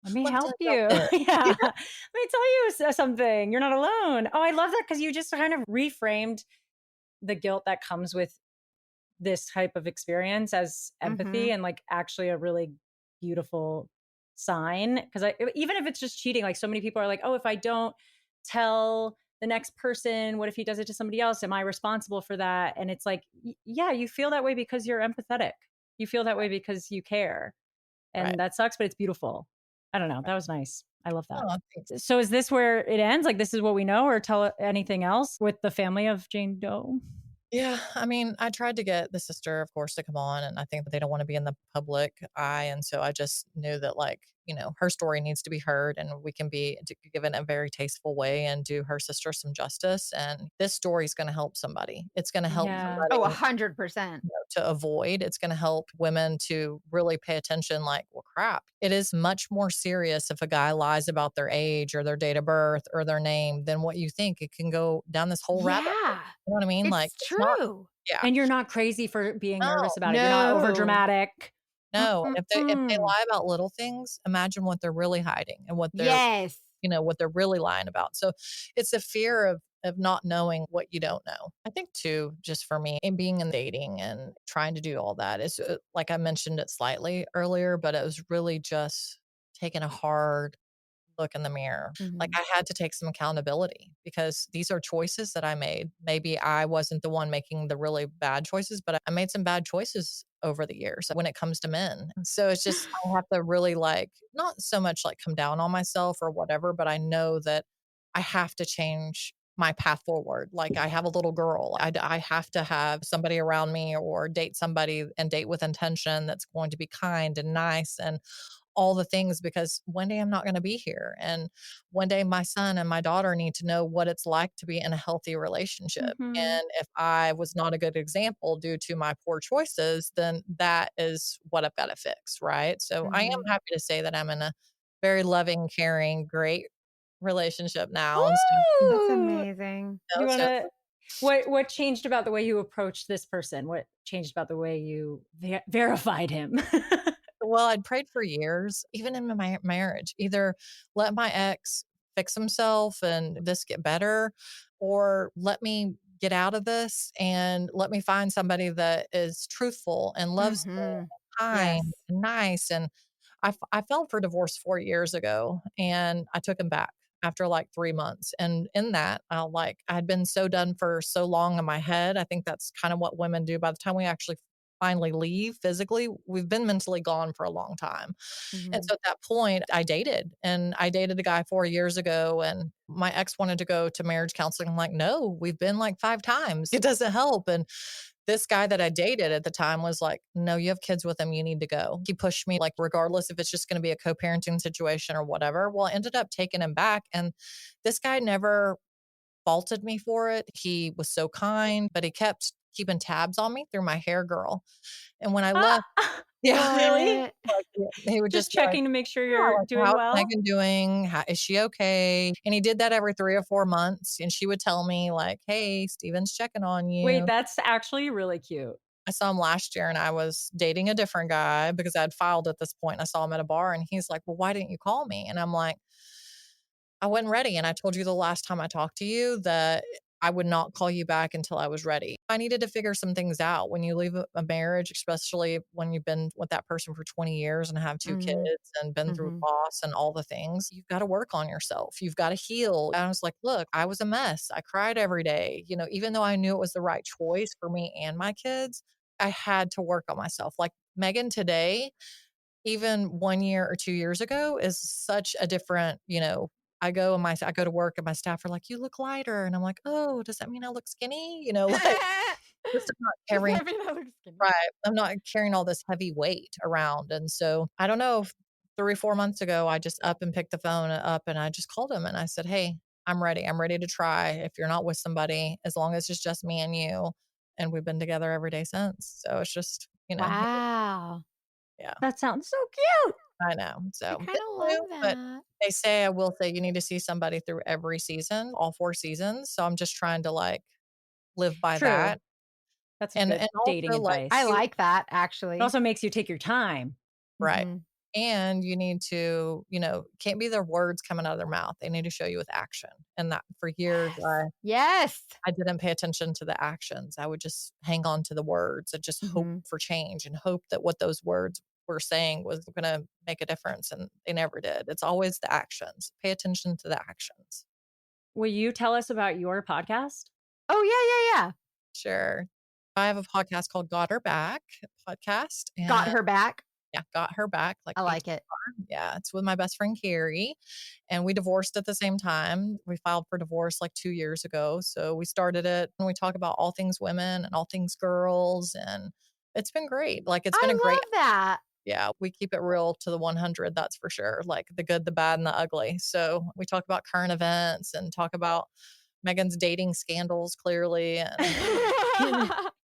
Let me let me tell help you about you. this. Yeah. Yeah, Let me tell you something. You're not alone. Oh, I love that because you just kind of reframed the guilt that comes with this type of experience as empathy Mhm. and like actually a really beautiful sign. Because even if it's just cheating, like so many people are like, oh, if I don't tell the next person, what if he does it to somebody else? Am I responsible for that? And it's like, yeah, you feel that way because you're empathetic. You feel that way because you care. right. And that sucks, but it's beautiful. I don't know. Right. That was nice. I love that. Oh, thanks. So is this where it ends? Like this is what we know, or tell anything else with the family of Jane Doe? Yeah, I mean, I tried to get the sister, of course, to come on, and I think that they don't want to be in the public eye. And so I just knew that, like, her story needs to be heard, and we can be given a very tasteful way and do her sister some justice. And this story is going to help somebody. It's going to help Yeah. Oh, somebody 100%. to avoid. It's going to help women to really pay attention. Like, well, crap, it is much more serious if a guy lies about their age or their date of birth or their name than what you think. It can go down this whole rabbit hole. Yeah. You know what I mean? Like, It's it's not, true. yeah. And you're not crazy for being No, nervous about it. You're not over No. dramatic. no, and if they Mm-mm-mm. lie about little things, imagine what they're really hiding and Yes. what they're really lying about. So, it's a fear of not knowing what you don't know. I think too, just for me, and being in dating and trying to do all that is, like I mentioned it slightly earlier, but it was really just taking a hard look in the mirror. Like, Mhm. I had to take some accountability because these are choices that I made. Maybe I wasn't the one making the really bad choices, but I made some bad choices over the years when it comes to men. So it's just, I have to really, like, not so much like come down on myself or whatever, but I know that I have to change my path forward. Like, I have a little girl. I have to have somebody around me or date somebody and date with intention that's going to be kind and nice and all the things, because one day I'm not going to be here. And one day my son and my daughter need to know what it's like to be in a healthy relationship. Mhm. And if I was not a good example due to my poor choices, then that is what I've got to fix. Right. So I am Mhm. happy to say that I'm in a very loving, caring, great relationship now. And so, That's Woo! amazing. Do you so wanna what changed about the way you approached this person? What changed about the way you verified him? well, I'd prayed for years, even in my marriage, either let my ex fix himself and this get better, or let me get out of this and let me find somebody that is truthful and loves me Mhm. and kind Yes. and nice. And I filed for divorce 4 years ago and I took him back after like 3 months. And in that, I had been so done for so long in my head. I think that's kind of what women do. By the time we actually finally leave physically, we've been mentally gone for a long time. And Mhm. so at that point, I dated a guy 4 years ago, and my ex wanted to go to marriage counseling. I'm like, no, we've been like 5 times. It doesn't help. And this guy that I dated at the time was like, no, you have kids with him. You need to go. He pushed me, like, regardless if it's just going to be a co parenting situation or whatever. Well, I ended up taking him back. And this guy never faulted me for it. He was so kind, but he kept keeping tabs on me through my hair girl. And when I left, Ah, yeah, really? What? like, he would Just just be like, checking to make sure yeah, you're like, doing "How's well? Megan doing? How is she okay?" And he did that every 3 or 4 months, and she would tell me like, "Hey, Steven's checking on Wait, you." that's actually really cute. I saw him last year and I was dating a different guy because I had filed at this point, and I saw him at a bar and he's like, "Well, why didn't you call me?" And I'm like, I wasn't ready. And I told you the last time I talked to you that I would not call you back until I was ready. I needed to figure some things out. When you leave a marriage, especially when you've been with that person for 20 years and have two Mhm. kids and been through Mhm. loss and all the things, you've got to work on yourself. You've got to heal. And I was like, look, I was a mess. I cried every day. Even though I knew it was the right choice for me and my kids, I had to work on myself. Like Megan today, even 1 year or 2 years ago is such a different, I go to work and my staff are like, "You look lighter." And I'm like, "Oh, does that mean I look skinny?" Like, just I'm not Does carrying. that mean I look skinny? Right. I'm not carrying all this heavy weight around. And so I don't know 3, 4 months ago, I just up and picked the phone up and I just called him and I said, "Hey, I'm ready. I'm ready to try. If you're not with somebody, as long as it's just me and you." And we've been together every day since. So it's just, Wow. yeah, That sounds so cute. I know. I So kind it's of love new, but that. I will say you need to see somebody through every season, all 4 seasons. So I'm just trying to like live by True. that. That's a And good and dating also like I advice. you like that It actually. also makes you take your time. right. Mhm. And you need to, can't be their words coming out of their mouth. They need to show you with action. And that for years, Yes. Yes. I didn't pay attention to the actions. I would just hang on to the words and just hope Mhm. for change and hope that what those words were saying was going to make a difference. And they never did. It's always the actions. Pay attention to the actions. Will you tell us about your podcast? Oh, yeah, yeah, yeah. Sure. I have a podcast called Got Her Back podcast. Got And her back. yeah, Got Her Back, like I H. like it. Yeah, it's with my best friend Carrie, and we divorced at the same time. We filed for divorce like 2 years ago, so we started it, and we talk about all things women and all things girls, and it's been great. Like, it's been a I great love that. yeah, we keep it real to the 100, that's for sure, like the good, the bad, and the ugly. So, we talk about current events and talk about Megan's dating scandals clearly, and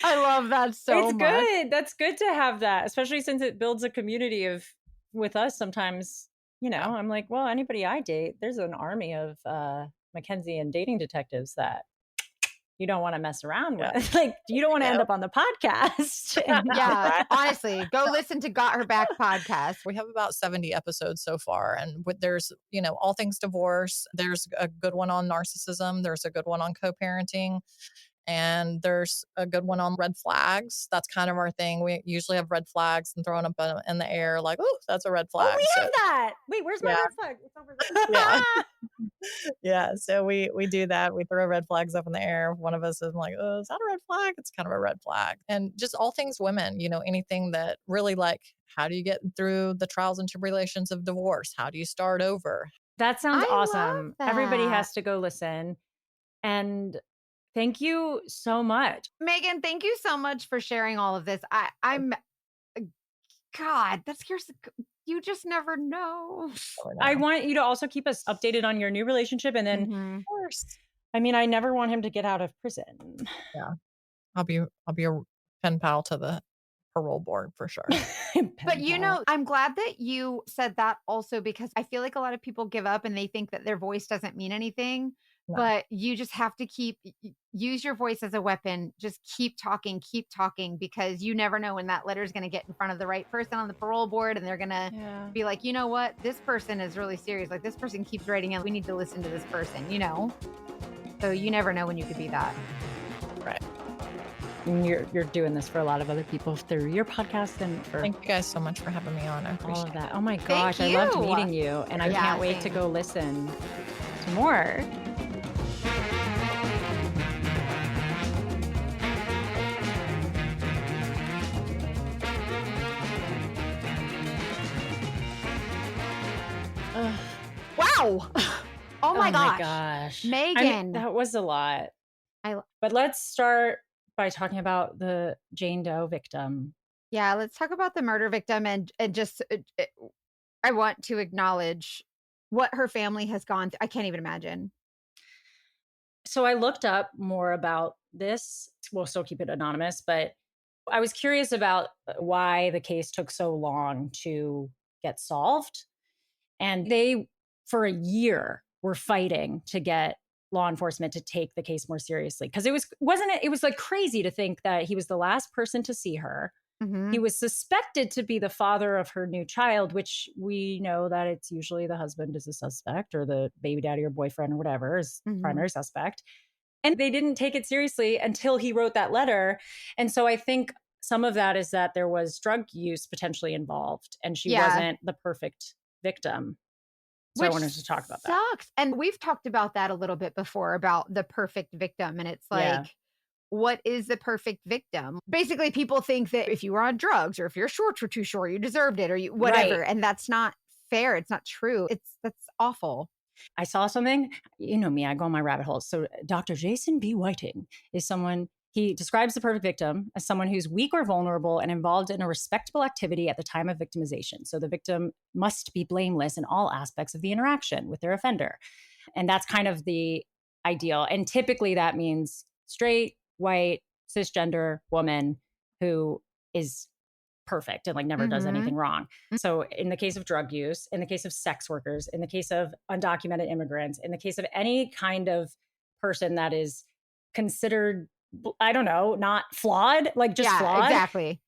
I love that so It's much. good. That's good to have that, especially since it builds a community of with us sometimes, yeah, I'm like, well, anybody I date, there's an army of Mackenzie and dating detectives that you don't want to mess around yeah, with. Like, you don't want to there end you up on the podcast. And Yeah, right? honestly, go listen to Got Her Back podcast. We have about 70 episodes so far. And there's, all things divorce. There's a good one on narcissism. There's a good one on co parenting. And there's a good one on red flags. That's kind of our thing. We usually have red flags and throwing them in the air, like, oh, that's a red Oh, flag. we So, have that. Wait, where's my yeah, red flag? It's over there. yeah, yeah. So we do that. We throw red flags up in the air. One of us is like, oh, is that a red flag? It's kind of a red flag. And just all things women, anything that really like, how do you get through the trials and tribulations of divorce? How do you start over? That sounds I love awesome. Everybody that. has to go listen. And thank you so much. Megan, thank you so much for sharing all of this. I'm God, that scares you just never know. Or I no. want you to also keep us updated on your new relationship. And then, Mhm. Of course. I mean, I never want him to get out of prison. Yeah. I'll be a pen pal to the parole board for sure. But Pen pal. I'm glad that you said that also because I feel like a lot of people give up and they think that their voice doesn't mean anything, No. but you just have to use your voice as a weapon. Just keep talking because you never know when that letter is going to get in front of the right person on the parole board and they're going to Yeah. be like, "You know what? This person is really serious. Like this person keeps writing in. We need to listen to this person." So you never know when you could be that. Right. And you're doing this for a lot of other people through your podcast and for Thank you guys so much for having me on. I all appreciate of it. that. Oh my gosh, I Thank loved you. meeting you. And I Yeah, can't wait to same. go listen to more. Ugh. Wow. Oh my gosh. gosh. Megan. That was a lot. I But let's start by talking about the Jane Doe victim. Yeah, let's talk about the murder victim and just I want to acknowledge what her family has gone through. I can't even imagine. So I looked up more about this. We'll still keep it anonymous, but I was curious about why the case took so long to get solved. And they, for a year, were fighting to get law enforcement to take the case more seriously. Because it was like crazy to think that he was the last person to see her. He Mhm. was suspected to be the father of her new child, which we know that it's usually the husband is a suspect or the baby daddy or boyfriend or whatever is Mhm. primary suspect. And they didn't take it seriously until he wrote that letter. And so I think some of that is that there was drug use potentially involved and she Yeah, wasn't the perfect victim. So I which wanted to talk about that. sucks. And we've talked about that a little bit before about the perfect victim and it's Yeah. like what is the perfect victim? Basically people think that if you were on drugs or if your shorts were too short, you deserved it or you Right. whatever and that's not fair. It's not true. That's awful. I saw something, you know me, I go on my rabbit holes. So Dr. Jason B. Whiting is someone He describes the perfect victim as someone who's weak or vulnerable and involved in a respectable activity at the time of victimization. So the victim must be blameless in all aspects of the interaction with their offender. And that's kind of the ideal. And typically that means straight, white, cisgender woman who is perfect and like never does Mhm. anything wrong. So in the case of drug use, in the case of sex workers, in the case of undocumented immigrants, in the case of any kind of person that is considered, I don't know, not flawed, like just Yeah, flawed, exactly.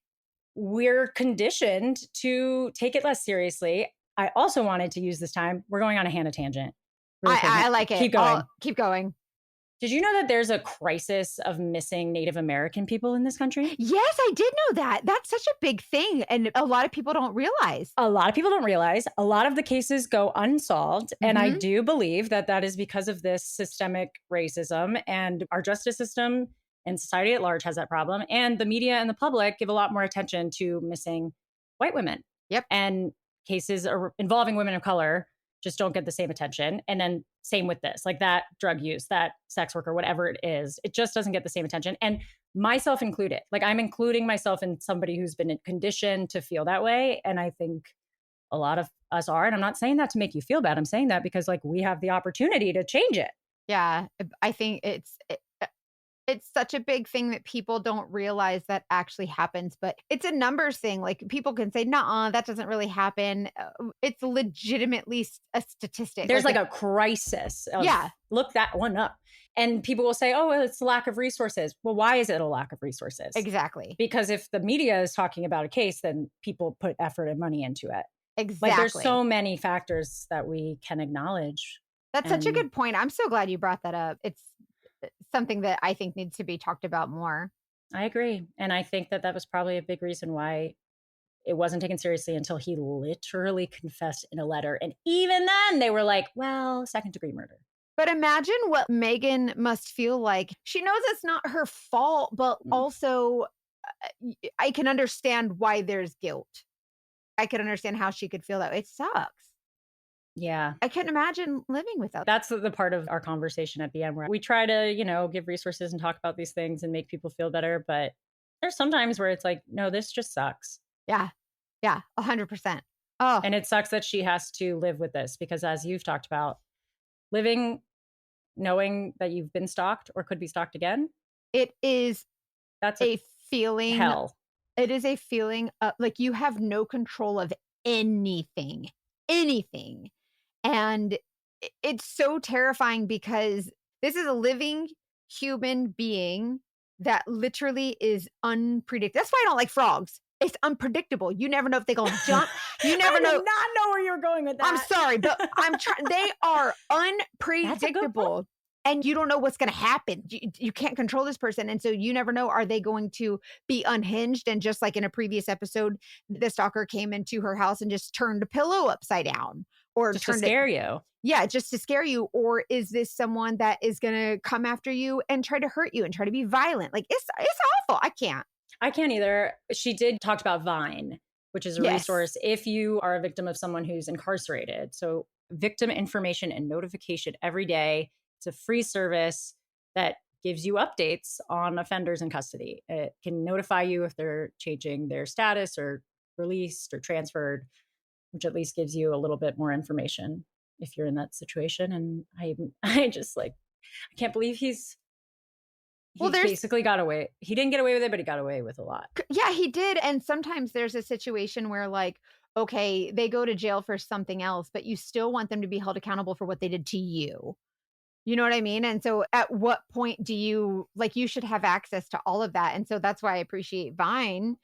we're conditioned to take it less seriously. I also wanted to use this time. We're going on a Hannah tangent. Really quick. I like it. Keep I'll going. keep going. Did you know that there's a crisis of missing Native American people in this country? Yes, I did know that. That's such a big thing, and a lot of people don't realize. A lot of people don't realize a lot of the cases go unsolved. And I Mhm. do believe that that is because of this systemic racism, and our justice system and society at large has that problem. And the media and the public give a lot more attention to missing white women. Yep. And cases involving women of color just don't get the same attention. And then same with this, like that drug use, that sex worker, whatever it is, it just doesn't get the same attention. And myself included, like I'm including myself in somebody who's been conditioned to feel that way. And I think a lot of us are. And I'm not saying that to make you feel bad. I'm saying that because like we have the opportunity to change it. Yeah, I think it's such a big thing that people don't realize that actually happens, but it's a numbers thing. Like people can say, "Nah, that doesn't really happen." It's legitimately a statistic. There's Like, like a crisis of yeah, look that one up. And people will say, oh, well, it's lack of resources. Well, why is it a lack of resources? exactly, Because if the media is talking about a case, then people put effort and money into it. Like there's exactly. so many factors that we can acknowledge. That's such a And good point. I'm so glad you brought that up. It's something that I think needs to be talked about more. I agree. And I think that that was probably a big reason why it wasn't taken seriously until he literally confessed in a letter. And even then, they were like, well, second-degree murder. But imagine what Megan must feel like. She knows it's not her fault, but Mm. also I can understand why there's guilt. I could understand how she could feel that way. It sucks. Yeah. I couldn't imagine living without. That's the part of our conversation at the end where we try to, give resources and talk about these things and make people feel better. But there's sometimes where it's like, no, this just sucks. Yeah. Yeah, 100%. Oh, And it sucks that she has to live with this because, as you've talked about, living knowing that you've been stalked or could be stalked again, it is that's a a feeling hell. it is a feeling like you have no control of anything, anything. And it's so terrifying because this is a living human being that literally is unpredictable. That's why I don't like frogs. It's unpredictable. You never know if they're gonna jump. You I never did know. not know where you were going with I'm that. sorry, but I'm trying. They are That's a good point. unpredictable. And you don't know what's going to happen. You can't control this person. And so you never know. Are they going to be unhinged? And just like in a previous episode, the stalker came into her house and just turned a pillow upside down or Just to turned it. scare you. Yeah, just to scare you. Or is this someone that is going to come after you and try to hurt you and try to be violent? Like it's awful. I can't. I can't either. She did talk about Vine, which is a Yes. resource if you are a victim of someone who's incarcerated. So, victim information and notification every day. It's a free service that gives you updates on offenders in custody. It can notify you if they're changing their status or released or transferred, which at least gives you a little bit more information if you're in that situation. And I just like, I can't believe Well, he there's basically got away. He didn't get away with it, but he got away with a lot. Yeah, he did, and sometimes there's a situation where, like, okay, they go to jail for something else, but you still want them to be held accountable for what they did to you. You know what I mean? And so at what point do you like, you should have access to all of that, and so that's why I appreciate Vine,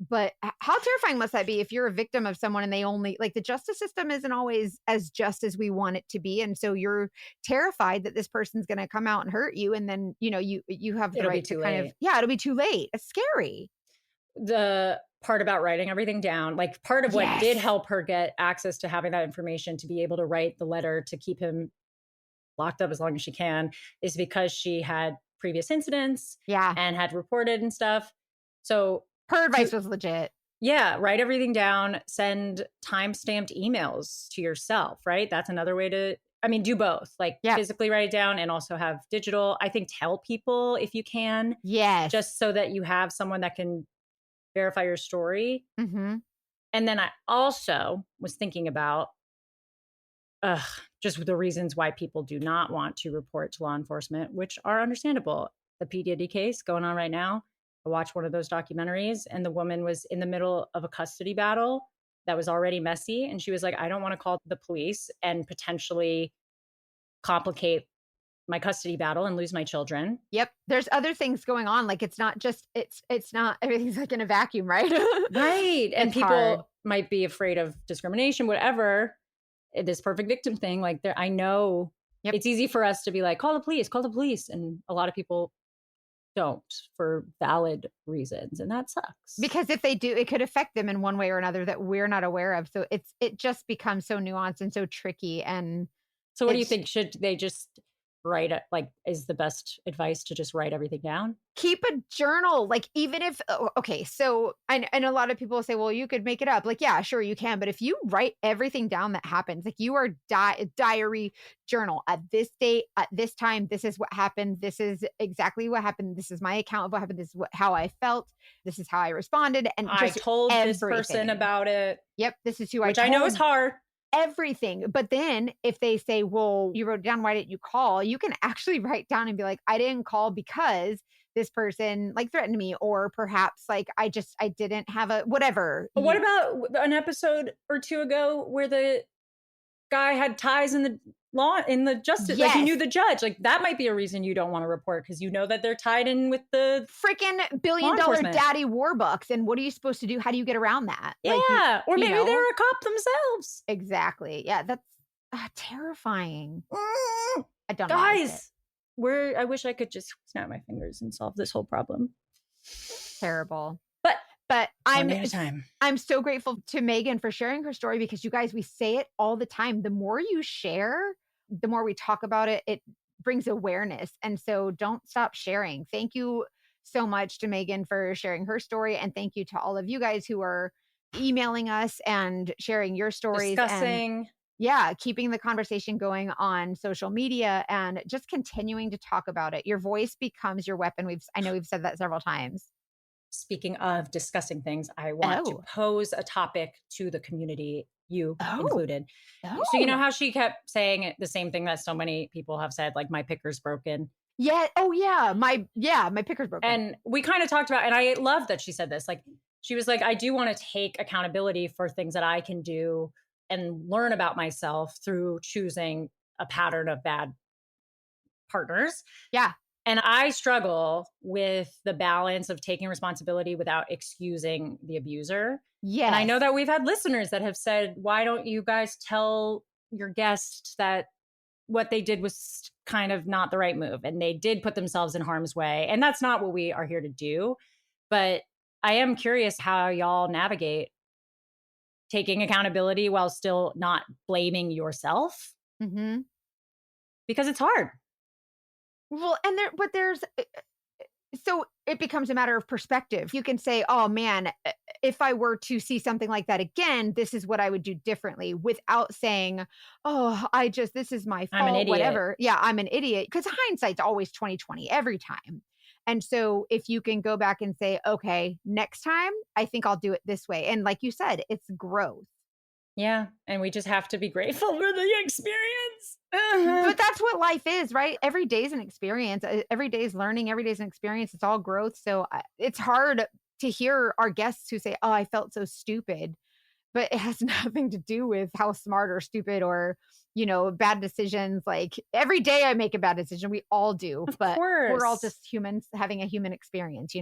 but h how terrifying must that be if you're a victim of someone and they only like, the justice system isn't always as just as we want it to be, and so you're terrified that this person's gonna come out and hurt you, and then, you have the It'll be right to too kind of late. yeah, it'll be too late. It's scary. The part about writing everything down, like part of what did Yes. help her get access to having that information to be able to write the letter to keep him locked up as long as she can is because she had previous incidents Yeah. and had reported and stuff. So, Her to, advice was legit. yeah, write everything down, send time-stamped emails to yourself, right? That's another way to I mean, do both, like Yep. physically write it down and also have digital. I think tell people if you can, Yes. just so that you have someone that can verify your story. Mhm. And then I also was thinking about ugh, just the reasons why people do not want to report to law enforcement, which are understandable. The P. Diddy case going on right now. I watched one of those documentaries, and the woman was in the middle of a custody battle that was already messy. And she was like, I don't want to call the police and potentially complicate my custody battle and lose my children. Yep. There's other things going on, like, it's not just it's not everything's, like, in a vacuum, right? Right. And It's hard. people might be afraid of discrimination, whatever. This perfect victim thing, like there, I know Yep. it's easy for us to be like, call the police, call the police. And a lot of people don't for valid reasons. And that sucks. Because if they do, it could affect them in one way or another that we're not aware of, so it just becomes so nuanced and so tricky, and So what do you it's think? Should they just write it? Like, is the best advice to just write everything down? keep a journal, like, even if okay, so and a lot of people say, "Well, you could make it up." Like, yeah, sure you can, but if you write everything down that happens, like, you are diary journal, at this date, at this time, this is what happened, this is exactly what happened, this is my account of what happened, this is how I felt, this is how I responded, and I just told this person everything. about it, Yep, this is who I which I know is told. hard. Everything. But then if they say, "Well, you wrote it down, why didn't you call?" You can actually write down and be like, "I didn't call because this person, like, threatened me," or perhaps, like, I didn't have a" whatever. But what You about an episode or two ago where the guy had ties in the law in the justice, like he Yes. knew the judge, like that might be a reason you don't want to report because you know that they're tied in with the Freaking law billion-dollar enforcement. daddy warbucks, and what are you supposed to do? How do you get around that? Like, Yeah, or you maybe know? they're a cop themselves. Exactly. Yeah, that's, terrifying. Mm, I don't like it. guys, where I wish I could just snap my fingers and solve this whole problem. Terrible. But But one day at a time. I'm so grateful to Megan for sharing her story, because you guys, we say it all the time. The more you share, the more we talk about it, it brings awareness. And so don't stop sharing. Thank you so much to Megan for sharing her story. And thank you to all of you guys who are emailing us and sharing your stories, and Discussing. yeah, keeping the conversation going on social media and just continuing to talk about it. Your voice becomes your weapon. I know we've said that several times. Speaking of discussing things, I want to Oh. pose a topic to the community, you Oh. included. So you know Oh. how she kept saying the same thing that so many people have said, like my picker's broken. Yeah. Oh, yeah, my picker's broken. And we kind of talked about, and I love that she said this. Like she was like, I do want to take accountability for things that I can do and learn about myself through choosing a pattern of bad partners. Yeah. And I struggle with the balance of taking responsibility without excusing the abuser. And I know Yes. that we've had listeners that have said, why don't you guys tell your guests that what they did was kind of not the right move and they did put themselves in harm's way? And that's not what we are here to do. But I am curious how y'all navigate taking accountability while still not blaming yourself Mhm. because it's hard. Well, and there's so it becomes a matter of perspective. You can say, "Oh man, if I were to see something like that again, this is what I would do differently," without saying, "Oh, this is my I'm an fault, idiot. whatever." Yeah, I'm an idiot, because hindsight's always 20/20 every time. And so if you can go back and say, "Okay, next time, I think I'll do it this way." And like you said, it's growth. Yeah. And we just have to be grateful for the experience. But that's what life is, right? Every day is an experience. Every day is learning. Every day is an experience. It's all growth. So it's hard to hear our guests who say, "Oh, I felt so stupid," but it has nothing to do with how smart or stupid or, bad decisions. Like, every day I make a bad decision. We all do, Of but we're all course. just humans having a human experience.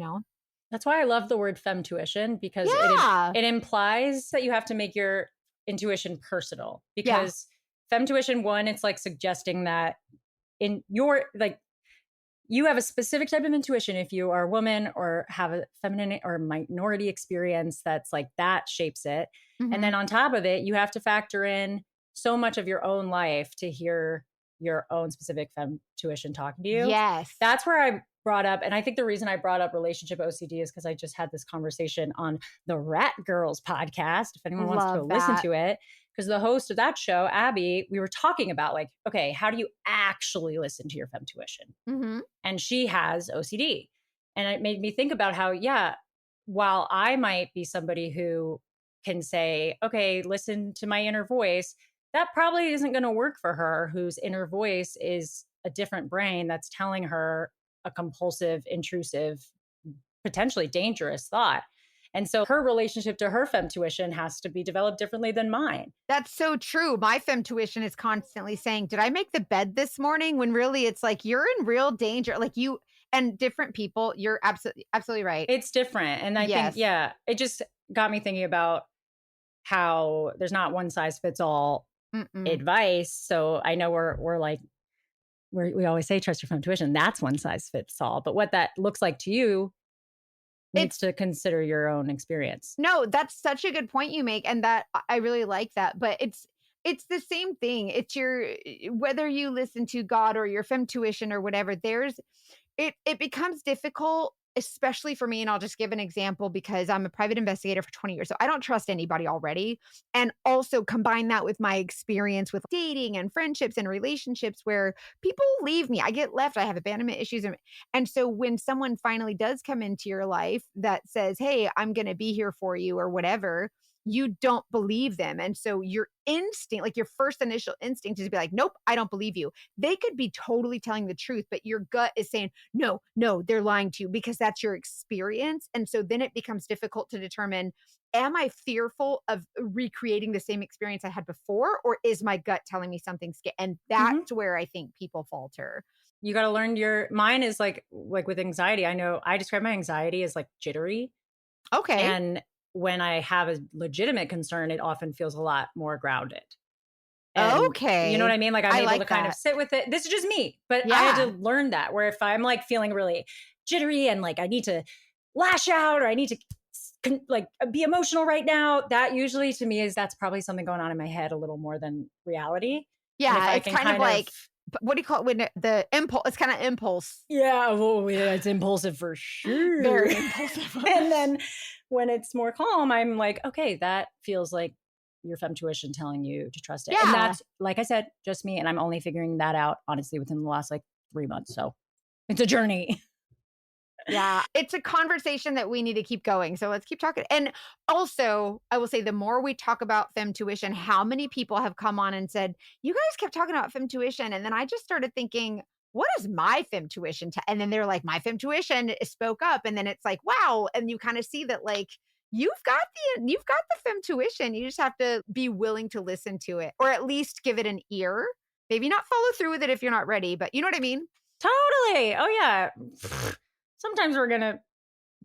That's why I love the word femtuition because Yeah. it implies that you have to make your intuition personal. Yeah. Because femtuition, one, it's like suggesting that in your like you have a specific type of intuition if you are a woman or have a feminine or minority experience that's like that shapes it. And Hmm. then on top of it, you have to factor in so much of your own life to hear your own specific femtuition talking to you. Yes. That's where I brought up, and I think the reason I brought up relationship OCD is because I just had this conversation on the Rat Girls podcast. If anyone wants to go Love listen that. to it, because the host of that show, Abby, we were talking about like, okay, how do you actually listen to your femtuition? Mhm. And she has OCD. And it made me think about how, yeah, while I might be somebody who can say, okay, listen to my inner voice, that probably isn't going to work for her, whose inner voice is a different brain that's telling her a compulsive, intrusive, potentially dangerous thought. And so her relationship to her femtuition has to be developed differently than mine. That's so true. My femtuition is constantly saying, "Did I make the bed this morning?" When really it's like, you're in real danger. Like you and different people, you're absolutely right. It's different. And I think, Yes. yeah, it just got me thinking about how there's not one size fits all Mm-mm. advice. So I know we're like, we always say trust your intuition. That's one size fits all. But what that looks like to you needs It's to consider your own experience. no, that's such a good point you make, and that I really like that. But it's the same thing. It's your whether you listen to God or your femtuition or whatever. It becomes difficult, especially for me, and I'll just give an example because I'm a private investigator for 20 years, so I don't trust anybody already, and also combine that with my experience with dating and friendships and relationships where people leave me, I get left, I have abandonment issues, and so when someone finally does come into your life that says, "Hey, I'm gonna be here for you," or whatever, you don't believe them, and so your instinct, like, your first initial instinct is to be like, "Nope, I don't believe you." They could be totally telling the truth, but your gut is saying, no, no, they're lying to you because that's your experience. And so then it becomes difficult to determine, am I fearful of recreating the same experience I had before? Or is my gut telling me something scary? And Mhm. that's where I think people falter. You got to learn your mine is like with anxiety. I know I describe my anxiety as like jittery. Okay. And when I have a legitimate concern, it often feels a lot more grounded. And you know what Okay. I mean? Like I'm I able to like kind of that. sit with it. This is just me, but I had to Yeah. learn that where if I'm like feeling really jittery and like I need to lash out or I need to like be emotional right now, that usually to me is that's probably something going on in my head a little more than reality. And if Yeah. I It's can kind of kind of, like, what do you call it when the impulse? It's kind of impulse. yeah, well, yeah, it's impulsive for sure. Very impulsive. And then when it's more calm, I'm like, okay, that feels like your femtuition telling you to trust it. And Yeah. that's, like I said, just me. And I'm only figuring that out, honestly, within the last like 3 months. So it's a journey. Yeah, it's a conversation that we need to keep going. So let's keep talking. And also, I will say the more we talk about femtuition, how many people have come on and said, "You guys kept talking about femtuition." And then I just started thinking, what is my femtuition? And then they're like, my femtuition spoke up. And then it's like, wow. And you kind of see that like you've got the femtuition. You just have to be willing to listen to it or at least give it an ear. Maybe not follow through with it if you're not ready, but you know what I mean? Totally. Oh, yeah. Sometimes we're going to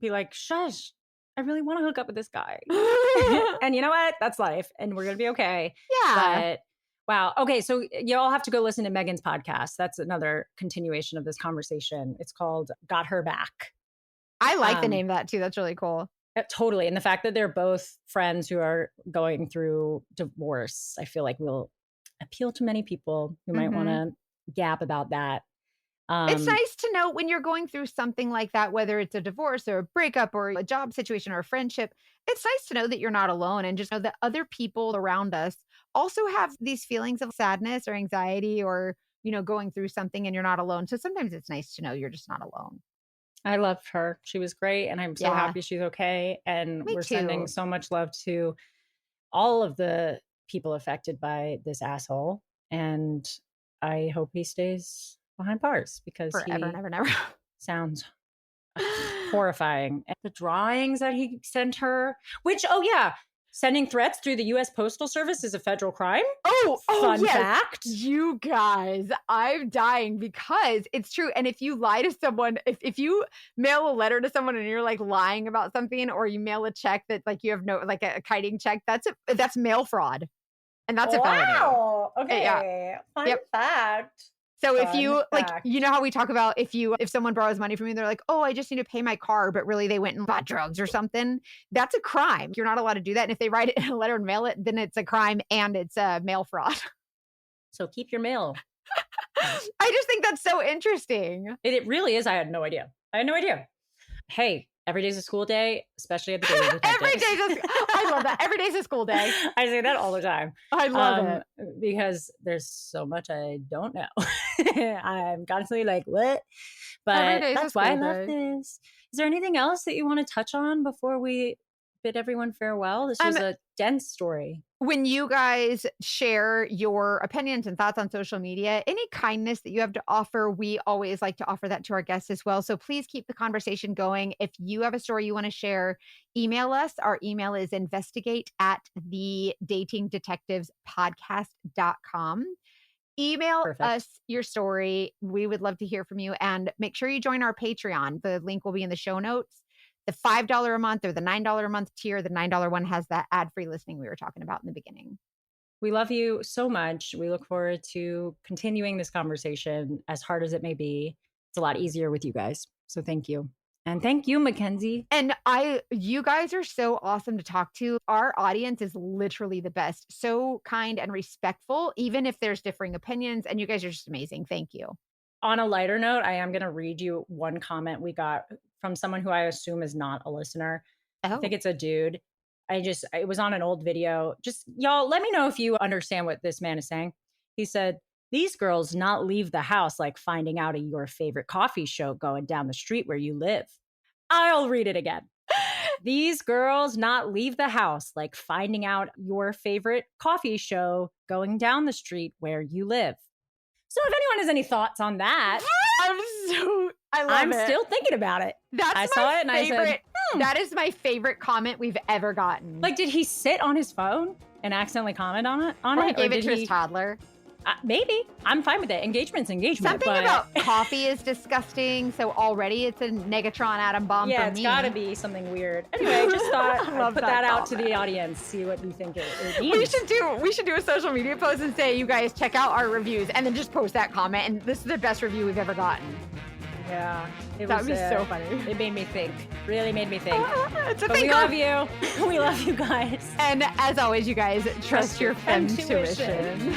be like, shush, I really want to hook up with this guy. And you know what? That's life. And we're going to be okay. Yeah. But wow. Okay. So you all have to go listen to Megan's podcast. That's another continuation of this conversation. It's called Got Her Back. I like the Um, name of that too. That's really cool. Totally. And the fact that they're both friends who are going through divorce, I feel like will appeal to many people who might want Mhm. to gap about that. It's Um, nice to know when you're going through something like that, whether it's a divorce or a breakup or a job situation or a friendship. It's nice to know that you're not alone and just know that other people around us also have these feelings of sadness or anxiety or, going through something and you're not alone. So sometimes it's nice to know you're just not alone. I loved her. She was great. And I'm so Yeah, happy she's okay. And me we're sending too. so much love to all of the people affected by this asshole. And I hope he stays behind bars because Forever and he ever and ever. sounds horrifying. And the drawings that he sent her, which, oh, yeah, sending threats through the US Postal Service is a federal crime. Oh, Fun yes. fact. You guys, I'm dying because it's true. And if you lie to someone, if you mail a letter to someone and you're like lying about something, or you mail a check that like you have no like a kiting check, that's mail fraud. And that's a felony. Wow. Yeah. Okay. Fun Yep. fact. So if Fun you like, fact. how we talk about if someone borrows money from you, they're like, oh, I just need to pay my car, but really they went and bought drugs or something. That's a crime. You're not allowed to do that. And if they write it in a letter and mail it, then it's a crime and it's a mail fraud. So keep your mail. I just think that's so interesting. It really is. I had no idea. I had no idea. Hey, Every day's a school day, especially at the dating Every detectives. day's I love that. Every day's a school day. I say that all the time. I love it. Because there's so much I don't know. I'm constantly like, what? Every But day's a that's why I school love day. this. Is there anything else that you want to touch on before we bid everyone farewell? This was a dense story. When you guys share your opinions and thoughts on social media, any kindness that you have to offer, we always like to offer that to our guests as well. So please keep the conversation going. If you have a story you want to share, email us. Our email is investigate@thedatingdetectivespodcast.com. Email Perfect. us your story. We would love to hear from you. And make sure you join our Patreon. The link will be in the show notes. The $5 a month or the $9 a month tier, the $9 one has that ad-free listening we were talking about in the beginning. We love you so much. We look forward to continuing this conversation, as hard as it may be. It's a lot easier with you guys. So thank you. And thank you, Mackenzie. And you guys are so awesome to talk to. Our audience is literally the best. So kind and respectful, even if there's differing opinions. And you guys are just amazing. Thank you. On a lighter note, I am going to read you one comment we got from someone who I assume is not a listener. I think it's a dude. It was on an old video. Just y'all, let me know if you understand what this man is saying. He said, "These girls not leave the house like finding out your favorite coffee show going down the street where you live." I'll read it again. "These girls not leave the house like finding out your favorite coffee show going down the street where you live." So if anyone has any thoughts on that, I love I'm it. still thinking about it. That's I saw it and I said, that is my favorite comment we've ever gotten. like, did he sit on his phone and accidentally comment on it? Or he Or gave it did to his toddler. Maybe. I'm fine with it. Engagement's engagement. Something but about coffee is disgusting. So already it's a negatron atom bomb yeah, for it's me. got to be something weird. Anyway, I just thought I I'd love put that that out to comment. the audience, see what you think it means. We should do a social media post and say, you guys check out our reviews, and then just post that comment. And this is the best review we've ever gotten. Yeah. That'd be so funny. It made me think. Really made me think. It's a But we thinker. love you. We love you guys. And as always, you guys, trust your your femtuition. femtuition.